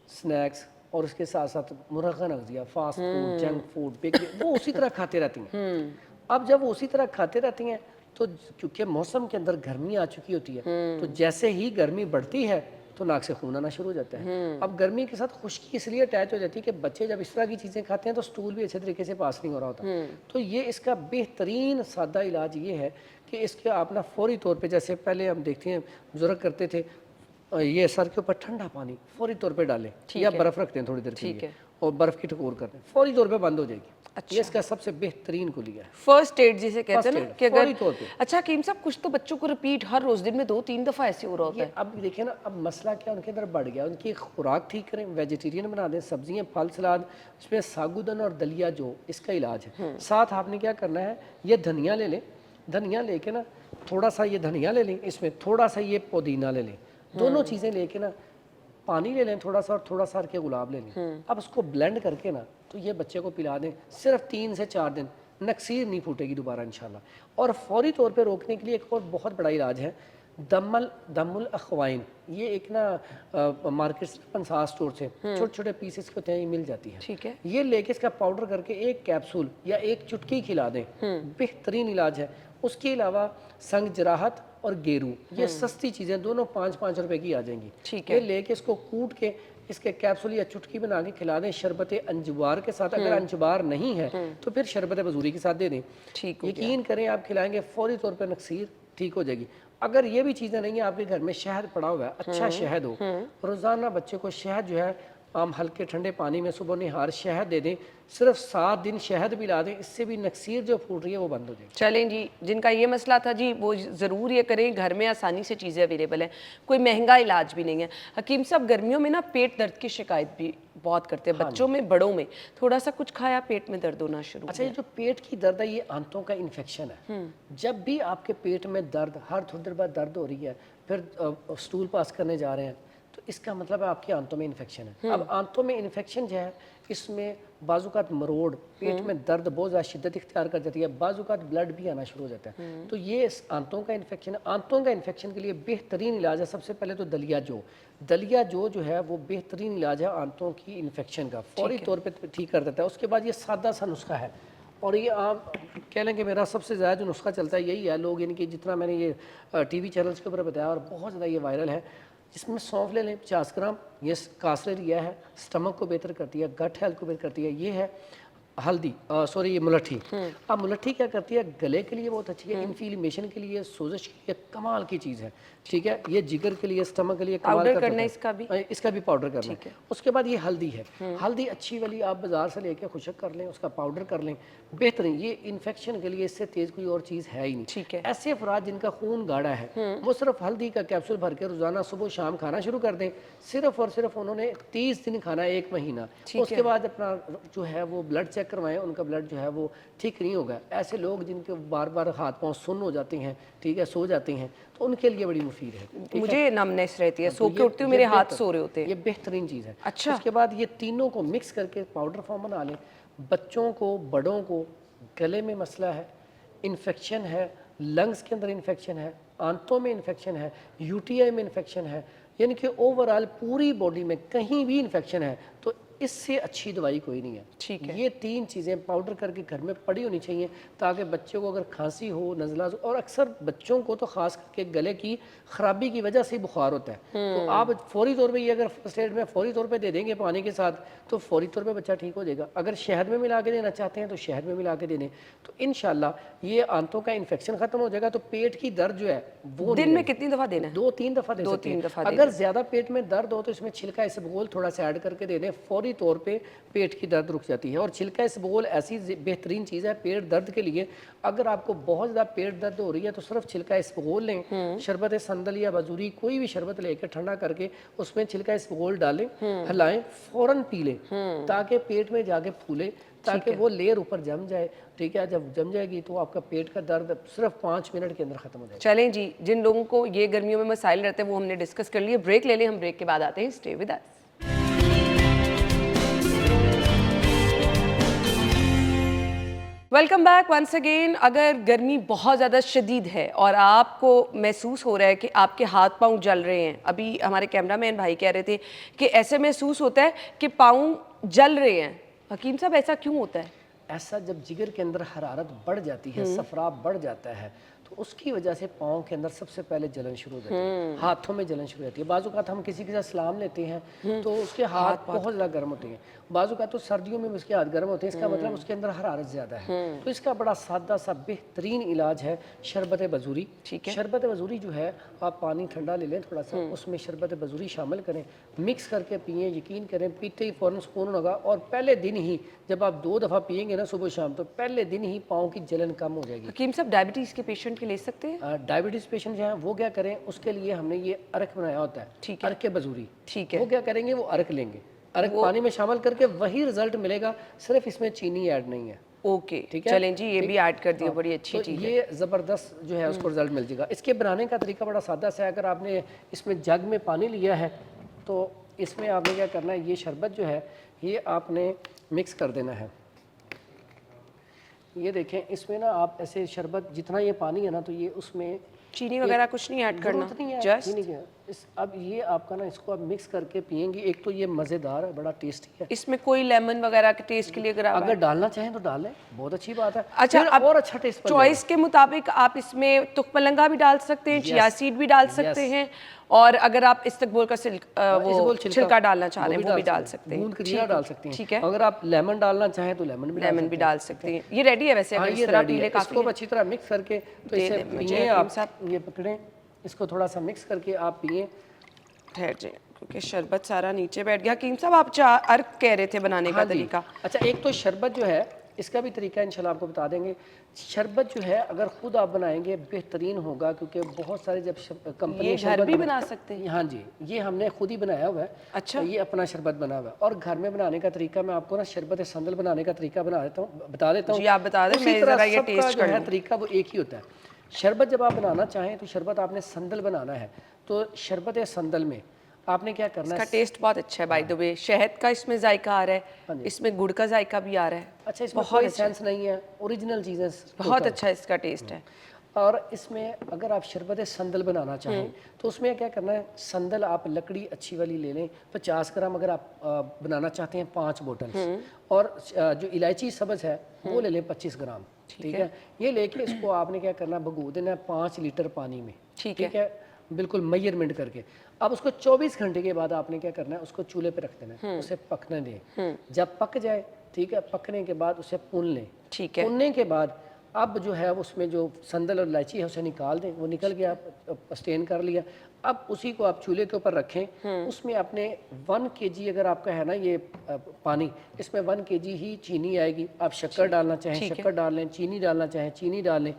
स्नैक्स और उसके साथ साथ मुरगन अगजिया, fast food, junk food, bakery, वो उसी तरह खाते रहती हैं। अब जब वो उसी तरह खाते रहती हैं तो क्योंकि मौसम के अंदर गर्मी आ चुकी होती है, तो जैसे ही गर्मी बढ़ती है तो नाक से खून आना शुरू हो जाता है। अब गर्मी के साथ खुश्की इसलिए अटैच हो जाती है कि बच्चे जब इस तरह की चीज़ें खाते हैं तो स्टूल भी अच्छे तरीके से पास नहीं हो रहा होता। तो ये इसका बेहतरीन सादा इलाज ये है कि इसके आप ना फौरी तौर पे, जैसे पहले हम देखते हैं बुजुर्ग करते थे, ये सर के ऊपर ठंडा पानी फौरी तौर पे डालें या बर्फ़ रखते हैं थोड़ी देर के लिए और बर्फ़ की टकोर कर दें, फौरी तौर पे बंद हो जाएगी। अच्छा। ये इसका सबसे बेहतरीन को लिया है, फर्स्ट एड जिसे कहते हैं ना, First aid, कि फौरी अगर तौर पे। अच्छा हकीम साहब, कुछ तो बच्चों को रिपीट हर रोज दिन में 2-3 दफ़ा ऐसे हो रहा होता ये है। अब देखिए ना, अब मसला क्या उनके अंदर बढ़ गया, उनकी खुराक ठीक करें, वेजिटेरियन बना दें, सब्जियां, फल, सलाद, इसमें सागुदन और दलिया जो इसका इलाज है। साथ आपने क्या करना है, ये धनिया ले लें, धनिया लेके ना थोड़ा सा ये धनिया ले लें, इसमें थोड़ा सा ये पुदीना ले लें, दोनों चीज़ें लेके ना पानी ले लें थोड़ा सा और थोड़ा सा अर्के गुलाब ले लें। अब उसको ब्लेंड करके ना तो ये बच्चे को पिला दें, सिर्फ 3 से 4 दिन, नक्सीर नहीं फूटेगी दोबारा इंशाल्लाह। और फौरी तौर पे रोकने के लिए एक और बहुत बड़ा इलाज है, दमुल अखवाइन। ये एक ना मार्केट से, पंसार स्टोर से छोटे छोटे पीसेस के होते हैं, ये मिल जाती है, ठीक है। ये लेके इसका पाउडर करके एक कैप्सूल या एक चुटकी खिला दें, बेहतरीन इलाज है। उसके अलावा संग जराहत और गेरू, ये सस्ती चीज़ें दोनों 5-5 रुपए की आ जाएंगी, ठीक ये लेके इसको कूट के इसके कैप्सूल या चुटकी बना के खिला दें शरबत अंजबार के साथ। अगर अंजबार नहीं है तो फिर शरबत बजूरी के साथ दे दें। ठीक हो यकीन करें आप खिलाएंगे फौरी तौर पर नक्सीर ठीक हो जाएगी। अगर ये भी चीज़ें नहीं है, आपके घर में शहद पड़ा हुआ है, अच्छा शहद हो, रोज़ाना बच्चे को शहद जो है आम हल्के ठंडे पानी में सुबह निहार शहद दे दें, सिर्फ 7 दिन शहद पिला दें, इससे भी नक्सीर जो फूट रही है वो बंद हो जाएगी। चलें जी, जिनका ये मसला था जी वो ज़रूर ये करें, घर में आसानी से चीज़ें अवेलेबल हैं, कोई महंगा इलाज भी नहीं है। हकीम साहब, गर्मियों में ना पेट दर्द की शिकायत भी बहुत करते हैं, बच्चों में बड़ों में, थोड़ा सा कुछ खाया पेट में दर्द होना शुरू। अच्छा, ये जो पेट की दर्द है ये आंतों का इन्फेक्शन है। जब भी आपके पेट में दर्द, हर थोड़ी देर बाद दर्द हो रही है, फिर स्टूल पास करने जा रहे हैं, तो इसका मतलब है आपकी आंतों में इन्फेक्शन है। अब आंतों में इन्फेक्शन जो है इसमें बाजुकात मरोड़, पेट में दर्द बहुत ज़्यादा शिद्दत इख्तियार कर जाती है, बाजुकात ब्लड भी आना शुरू हो जाता है। तो ये इस आंतों का इन्फेक्शन है। आंतों का इन्फेक्शन के लिए बेहतरीन इलाज है, सबसे पहले तो दलिया जो है वो बेहतरीन इलाज है आंतों की इन्फेक्शन का, फौरी तौर पर ठीक कर देता है। उसके बाद ये सादा सा नुस्खा है, और ये आप कह लें कि मेरा सबसे ज़्यादा जो नुस्खा चलता है यही है। लोग इनकी जितना मैंने ये TV चैनल्स के ऊपर बताया और बहुत ज़्यादा ये वायरल है, इसमें सौंफ ले लें 50 ग्राम, ये कासरे लिया है, स्टमक को बेहतर करती है, गट हेल्थ को बेहतर करती है। ये है हल्दी सॉरी ये मुलट्ठी। अब मुलट्ठी क्या करती है, गले के लिए बहुत अच्छी है, इन्फ्लेमेशन के लिए, सोजिश के लिए कमाल की चीज़ है, ठीक है। ये जिगर के लिए, स्टमक के लिए कमाल पाउडर का करना होता है है। इसका भी? इसका भी पाउडर करना है। उसके बाद ये हल्दी है, हल्दी अच्छी वाली आप बाज़ार से लेके खुशक कर लें, उसका पाउडर कर लें, बेहतरीन। ये इन्फेक्शन के लिए इससे तेज़ कोई और चीज़ है ही नहीं। ठीक है। ऐसे अफराद जिनका खून गाढ़ा है वो सिर्फ हल्दी का कैप्सूल भर के रोज़ाना सुबह शाम खाना शुरू कर दें, सिर्फ और सिर्फ उन्होंने 30 दिन खाना, 1 महीना। उसके बाद अपना जो है वो ब्लड चेक करवाएं, उनका ब्लड जो है वो ठीक नहीं होगा। ऐसे लोग जिनके बार बार हाथ पांव सुन्न हो जाते हैं, ठीक है, सो जाते हैं, तो उनके लिए बड़ी मुफीद है। मुझे नमनेस रहती है, सो तो के उठती हूँ मेरे हाथ सो रहे होते हैं। ये बेहतरीन चीज़ है। अच्छा। उसके बाद ये तीनों को मिक्स करके पाउडर फॉर्म बना लें। बच्चों को, बड़ों को गले में मसला है, इन्फेक्शन है, लंग्स के अंदर इन्फेक्शन है, आंतों में इन्फेक्शन है, यूटीआई में इन्फेक्शन है, यानी कि ओवरऑल पूरी बॉडी में कहीं भी इन्फेक्शन है, तो इससे अच्छी दवाई कोई नहीं है। ठीक है। ये 3 चीज़ें पाउडर करके घर में पड़ी होनी चाहिए, ताकि बच्चों को अगर खांसी हो, नज़ला हो, और अक्सर बच्चों को तो ख़ास करके गले की ख़राबी की वजह से बुखार होता है, तो आप फौरी तौर पे ये अगर फर्स्ट एड में फौरी तौर पे दे देंगे पानी के साथ, तो फौरी तौर पे बच्चा ठीक हो जाएगा। अगर शहद में मिला के देना चाहते हैं तो शहद में मिला के दे दें, तो इंशाल्लाह ये आंतों का इन्फेक्शन ख़त्म हो जाएगा। तो पेट की दर्द जो है वो दिन में कितनी दफ़ा देना है? 2-3 दफ़ा दे सकते हैं। अगर ज़्यादा पेट में दर्द हो तो इसमें छिलका इसबगोल थोड़ा सा ऐड करके दे दें, फौरी तौर पे पेट की दर्द रुक जाती है। और छिलका इसबगोल ऐसी बेहतरीन चीज़ है पेट दर्द के लिए। अगर आपको बहुत ज़्यादा पेट दर्द हो रही है तो सिर्फ छिलका इसबगोल लें, शरबत संदल या बजूरी कोई भी शरबत लेकर ठंडा करके उसमें छिलका इसबगोल डालें, हिलाएं, फ़ौरन पी लें, ताकि पेट में जाके फूले, ताकि वो लेयर ऊपर जम जाए, ठीक है। जब जम जाएगी तो आपका पेट का दर्द सिर्फ 5 मिनट के अंदर ख़त्म हो जाएगा। चलें जी, जिन लोगों को ये गर्मियों में मसाइल रहते हैं वो हमने डिस्कस कर लिए। ब्रेक ले लें, हम ब्रेक के बाद आते हैं। Stay with us. Welcome back once again. अगर गर्मी बहुत ज़्यादा शदीद है और आपको महसूस हो रहा है कि आपके हाथ पांव जल रहे हैं, अभी हमारे कैमरामैन भाई कह रहे थे कि ऐसे महसूस होता है कि पांव जल रहे हैं, हकीम साहब ऐसा क्यों होता है? ऐसा जब जिगर के अंदर हरारत बढ़ जाती है, सफराब बढ़ जाता है, तो उसकी वजह से पाँव के अंदर सबसे पहले जलन शुरू हो जाती है, हाथों में जलन शुरू होती है। बाजू का हम किसी के साथ सलाम लेते हैं तो उसके हाथ बहुत ज़्यादा गर्म होते हैं, बाजू का तो सर्दियों में उसके हाथ गर्म होते हैं, इसका मतलब उसके अंदर हरारत ज़्यादा है। तो इसका बड़ा सादा सा बेहतरीन इलाज है शरबत बजूरी। ठीक है। शरबत बजूरी जो है, आप पानी ठंडा ले लें थोड़ा सा, उसमें शरबत बजूरी शामिल करें, मिक्स करके पिएं। यकीन करें पीते ही फ़ौरन सुकून होगा, और पहले दिन ही जब आप 2 दफ़ा पिएंगे ना सुबह शाम, तो पहले दिन ही पाँव की जलन कम हो जाएगी। हकीम साहब डायबिटीज़ के पेशेंट के ले सकते हैं? डायबिटीज़ पेशेंट जो है वो क्या करें, उसके लिए हमने ये अर्क बनाया होता है, ठीक है। अर्क के बजूरी। ठीक है। वो क्या करेंगे, वो अर्क लेंगे, अर्क पानी में शामिल करके वही रिजल्ट मिलेगा, सिर्फ इसमें चीनी ऐड नहीं है। ओके, ठीक है, चलें जी, ये भी ऐड कर दिया, बड़ी अच्छी तो चीज़ है। ये ज़बरदस्त जो है उसको रिजल्ट मिल जाएगा। इसके बनाने का तरीका बड़ा सादा सा है। अगर आपने इसमें जग में पानी लिया है तो इसमें आपने क्या करना है, ये शरबत जो है ये आपने मिक्स कर देना है। ये देखें, इसमें ना आप ऐसे शरबत जितना ये पानी है ना, तो ये उसमें चीनी वगैरह कुछ नहीं ऐड करना, जरूरत नहीं है जस्ट चीनी की। अब ये आपका ना, इसको आप मिक्स करके पियेंगी, एक तो ये मज़ेदार है, बड़ा टेस्टी है। इसमें कोई लेमन वगैरह के टेस्ट के लिए अगर डालना चाहें तो डालें, बहुत अच्छी बात है। अच्छा, फिर अब और अच्छा टेस्ट चॉइस के मुताबिक आप इसमें तुकमलंगा भी डाल सकते हैं, चिया सीड भी डाल सकते हैं, और अगर आप इस्तकबोल का वो छिलका डालना चाह रहे हैं वो भी डाल सकते हैं, गूंद के जीरा डाल सकते हैं। ठीक है। अगर आप लेमन डालना चाहें तो लेमन भी डाल सकते हैं। ये रेडी है वैसे, अगर इस तरह पी ले काफी इसको अच्छी तरह मिक्स करके तो इसे पिए आप। ये पकड़ें, इसको थोड़ा सा मिक्स करके आप पिए। ठहर जाए, क्योंकि शरबत सारा नीचे बैठ गया। हकीम साहब आप अर्क कह रहे थे बनाने का तरीका। अच्छा, एक तो शरबत जो है इसका भी तरीका इंशाल्लाह आपको बता देंगे। शरबत जो है अगर खुद आप बनाएंगे बेहतरीन होगा, क्योंकि बहुत सारे जब कंपनी ये घर भी बना सकते हैं। हाँ जी, ये हमने खुद ही बनाया हुआ है। अच्छा, ये अपना शरबत बना हुआ है। और घर में बनाने का तरीका मैं आपको ना शरबत संदल बनाने का तरीका बता देता हूँ। जी आप बता दें, मैं जरा ये टेस्ट जो है तरीका वो एक ही होता है। शरबत जब आप बनाना चाहें तो शरबत आपने संदल बनाना है, तो शरबत संदल में आपने क्या करना है। इसका टेस्ट बहुत अच्छा है बाय द वे, शहद का इसमें जायका आ रहा है, इसमें गुड़ का जायका भी आ रहा है। अच्छा, इसमें कोई सेंस नहीं है, ओरिजिनल चीज़ें, बहुत अच्छा इसका टेस्ट है। और इसमें अगर आप शरबत संदल बनाना चाहें तो उसमें क्या करना है, संदल आप लकड़ी अच्छी वाली ले लें, 50 ग्राम अगर आप बनाना चाहते हैं 5 बोतल, और जो इलायची सब्ज़ है वो ले लें 25 ग्राम। ठीक है, ये लेके इसको आपने क्या करना है, भगो देना है 5 लीटर पानी में। ठीक है, بالکل میئرمنٹ کر کے. اب اس کو 24 گھنٹے کے بعد آپ نے کیا کرنا ہے, اس کو چولہے پہ رکھ دینا ہے, اسے پکنے دیں. جب پک جائے, ٹھیک ہے, پکنے کے بعد اسے بھون لیں. ٹھیک ہے. بھوننے کے بعد اب جو ہے اس میں جو سندل اور الائچی ہے اسے نکال دیں. وہ نکل گیا, اسٹین کر لیا. اب اسی کو آپ چولہے کے اوپر رکھیں. اس میں اپنے 1 kg اگر آپ کا ہے نا یہ پانی, اس میں 1 kg ہی چینی آئے گی. آپ شکر ڈالنا چاہیں شکر ڈال لیں, چینی ڈالنا چاہیں چینی ڈال لیں.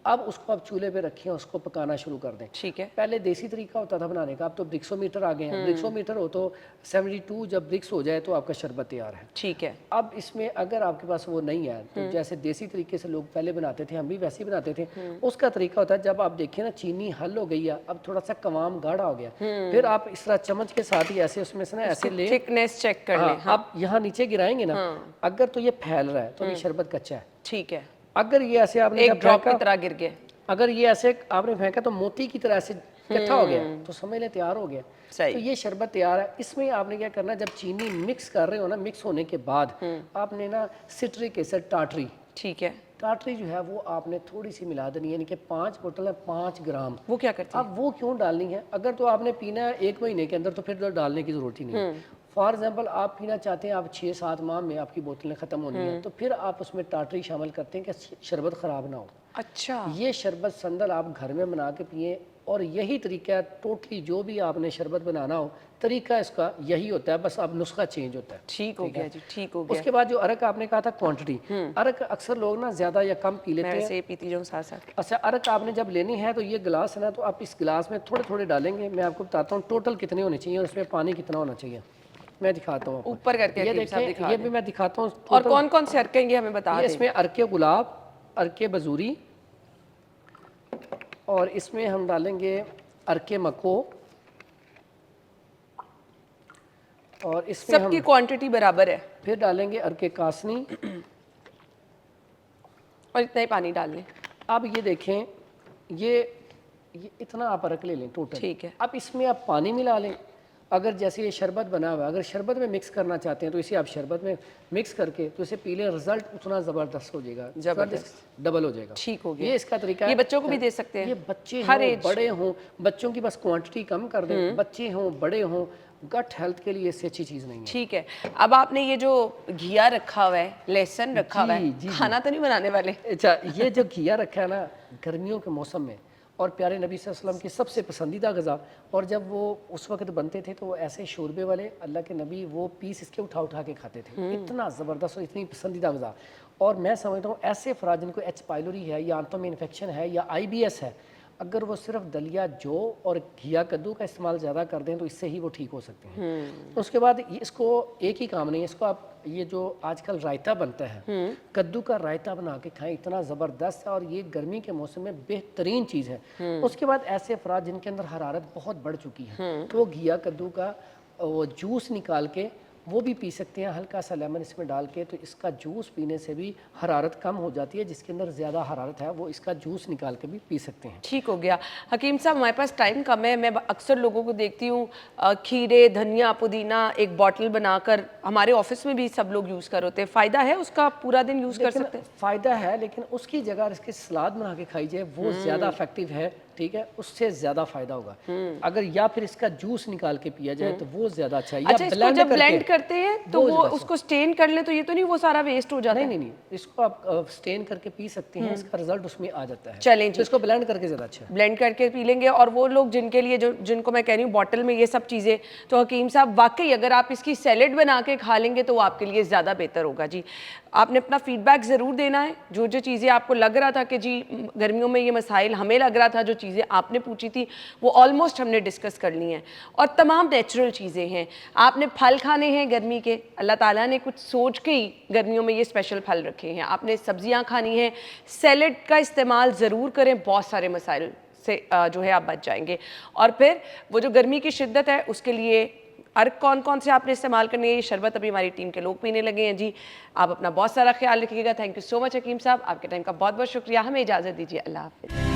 اب اس کو آپ چولہے پہ رکھیں, اس کو پکانا شروع کر دیں. ٹھیک ہے. پہلے دیسی طریقہ ہوتا تھا بنانے کا, اب تو برکسو میٹر آ گئے ہیں. برکسو میٹر ہو تو 72 جب برکس ہو جائے تو آپ کا شربت تیار ہے. ٹھیک ہے. اب اس میں اگر آپ کے پاس وہ نہیں ہے تو جیسے دیسی طریقے سے لوگ پہلے بناتے تھے, ہم بھی ویسے ہی بناتے تھے. اس کا طریقہ ہوتا ہے جب آپ دیکھیں نا چینی حل ہو گئی ہے, اب تھوڑا سا قوام گاڑھا ہو گیا, پھر آپ اس طرح چمچ کے ساتھ ہی ایسے اس میں سے نا ایسے لیں, تھکنیس چیک کر لیں. آپ یہاں نیچے گرائیں گے نا, اگر تو یہ پھیل رہا ہے تو یہ شربت کچا ہے. ٹھیک ہے. اگر یہ ایسے آپ نے ایک ڈراپ کی طرح گر گئے, اگر یہ ایسے آپ نے پھینکا تو موتی کی طرح ایسے اکٹھا ہو گیا تو سمجھ لیں تیار ہو گیا. تو یہ شربت تیار ہے. اس میں آپ نے کیا کرنا ہے, جب چینی مکس کر رہے ہو نا, مکس ہونے کے بعد آپ نے نا سٹرک ایسڈ ٹاٹری, ٹھیک ہے, ٹاٹری جو ہے وہ آپ نے تھوڑی سی ملا دینی ہے, یعنی کہ 5 بوتل ہے 5 گرام. وہ کیا کرتی ہے؟ اب وہ کیوں ڈالنی ہے, اگر تو آپ نے پینا ہے 1 مہینے کے اندر تو پھر تو ڈالنے کی ضرورت ہی نہیں ہے. فار ایگزامپل آپ پینا چاہتے ہیں, آپ 6-7 ماہ میں آپ کی بوتلیں ختم ہونی ہیں, تو پھر آپ اس میں ٹاٹری شامل کرتے ہیں کہ شربت خراب نہ ہو. اچھا. یہ شربت سندل آپ گھر میں بنا کے پئیں, اور یہی طریقہ ہے ٹوٹلی جو بھی آپ نے شربت بنانا ہو طریقہ اس کا یہی ہوتا ہے, بس اب نسخہ چینج ہوتا ہے. ٹھیک ہو گیا جی, ٹھیک ہو گیا. اس کے بعد جو عرق آپ نے کہا تھا کوانٹٹی, عرق اکثر لوگ نا زیادہ یا کم پی لیتے ہیں. میں ویسے پیتی جو ساتھ ساتھ. اچھا, عرق آپ نے جب لینی ہے تو یہ گلاس ہے نا, تو آپ اس گلاس میں تھوڑے تھوڑے ڈالیں گے. میں آپ کو بتاتا ہوں ٹوٹل کتنے ہونے چاہیے اور اس میں پانی کتنا ہونا چاہیے. میں دکھاتا ہوں اوپر کر کے, یہ دیکھیں, یہ بھی میں دکھاتا ہوں. اور کون کون سے عرقیں یہ ہمیں بتا دیں. اس میں عرق گلاب, عرق بزوری, اور اس میں ہم ڈالیں گے عرق مکو, اور اس میں سب کی کوانٹٹی برابر ہے. پھر ڈالیں گے عرق کاسنی, اور اتنا ہی پانی ڈال لیں. اب یہ دیکھیں, یہ اتنا آپ عرق لے لیں ٹوٹل. ٹھیک ہے. اب اس میں آپ پانی ملا لیں. اگر جیسے یہ شربت بنا ہوا ہے, اگر شربت میں مکس کرنا چاہتے ہیں تو اسے آپ شربت میں مکس کر کے تو اسے پی لیں, رزلٹ اتنا زبردست ہو جائے گا, زبردست, ڈبل ہو جائے گا. ٹھیک ہو گیا. یہ اس کا طریقہ ہے. یہ بچوں کو بھی دے سکتے ہیں, یہ بچے ہر ہوں ایج, بڑے ہوں, بچوں کی بس کوانٹٹی کم کر دیں. بچے ہوں بڑے ہوں, گٹ ہیلتھ کے لیے اس سے اچھی چیز نہیں ہے. ٹھیک ہے. اب آپ نے یہ جو گھیا رکھا ہوا ہے, لہسن رکھا ہوا ہے, کھانا تو نہیں بنانے والے؟ اچھا, یہ جو گھیا رکھا ہے نا گرمیوں کے موسم میں, اور پیارے نبی صلی اللہ علیہ وسلم کی سب سے پسندیدہ غذا, اور جب وہ اس وقت بنتے تھے تو وہ ایسے شوربے والے, اللہ کے نبی وہ پیس اس کے اٹھا اٹھا کے کھاتے تھے. اتنا زبردست اور اتنی پسندیدہ غذا. اور میں سمجھتا ہوں ایسے افراد جن کو ایچ پائلوری ہے یا آنتوں میں انفیکشن ہے یا IBS ہے, اگر وہ صرف دلیا جو اور گھیا کدو کا استعمال زیادہ کر دیں تو اس سے ہی وہ ٹھیک ہو سکتے ہیں. اس کے بعد اس کو ایک ہی کام نہیں ہے, اس کو آپ یہ جو آج کل رائتا بنتا ہے, کدو کا رائتا بنا کے کھائیں, اتنا زبردست ہے, اور یہ گرمی کے موسم میں بہترین چیز ہے. اس کے بعد ایسے افراد جن کے اندر حرارت بہت بڑھ چکی ہے, تو وہ گھیا کدو کا وہ جوس نکال کے وہ بھی پی سکتے ہیں, ہلکا سا لیمن اس میں ڈال کے, تو اس کا جوس پینے سے بھی حرارت کم ہو جاتی ہے. جس کے اندر زیادہ حرارت ہے وہ اس کا جوس نکال کے بھی پی سکتے ہیں. ٹھیک ہو گیا. حکیم صاحب, ہمارے پاس ٹائم کم ہے. میں اکثر لوگوں کو دیکھتی ہوں کھیرے, دھنیا, پودینہ ایک باٹل بنا کر, ہمارے آفس میں بھی سب لوگ یوز کر ہوتے ہیں. فائدہ ہے اس کا, پورا دن یوز کر سکتے ہیں؟ فائدہ ہے, لیکن اس کی جگہ اس کی سلاد بنا کے کھائی جائے وہ زیادہ افیکٹو ہے. ٹھیک ہے, اس سے زیادہ فائدہ ہوگا. اگر یا پھر اس کا جوس نکال کے پیا جائے تو وہ زیادہ اچھا ہے. اچھا, اس کو جب بلینڈ کرتے ہیں تو وہ اس کو سٹین کر لیں تو یہ تو نہیں وہ سارا ویسٹ ہو جاتا ہے؟ نہیں, اس کو آپ سٹین کر کے پی سکتے ہیں, اس کا رزلٹ اس میں آ جاتا ہے. چلیں جی, اس کو بلینڈ کر کے زیادہ اچھا ہے, بلینڈ کر کے پی لیں گے. اور وہ لوگ جن کے لیے جن کو میں کہہ رہی ہوں باٹل میں یہ سب چیزیں, تو حکیم صاحب واقعی اگر آپ اس کی سیلڈ بنا کے کھا لیں گے تو وہ آپ کے لیے زیادہ بہتر ہوگا. جی, آپ نے اپنا فیڈ بیک ضرور دینا ہے. جو جو چیزیں آپ کو لگ رہا تھا کہ جی گرمیوں میں یہ مسائل ہمیں لگ رہا تھا, جو چیزیں آپ نے پوچھی تھی وہ آلموسٹ ہم نے ڈسکس کر لی ہیں, اور تمام نیچرل چیزیں ہیں. آپ نے پھل کھانے ہیں گرمی کے, اللہ تعالیٰ نے کچھ سوچ کے ہی گرمیوں میں یہ اسپیشل پھل رکھے ہیں. آپ نے سبزیاں کھانی ہیں, سیلڈ کا استعمال ضرور کریں, بہت سارے مسائل سے جو ہے آپ بچ جائیں گے. اور پھر وہ جو گرمی کی شدت ہے اس کے لیے عرق کون کون سے آپ نے استعمال کرنے ہیں, یہ شربت ابھی ہماری ٹیم کے لوگ پینے لگے ہیں. جی, آپ اپنا بہت سارا خیال رکھیے گا. تھینک یو سو مچ حکیم صاحب, آپ کے ٹائم کا بہت بہت شکریہ. ہمیں اجازت دیجیے, اللہ حافظ.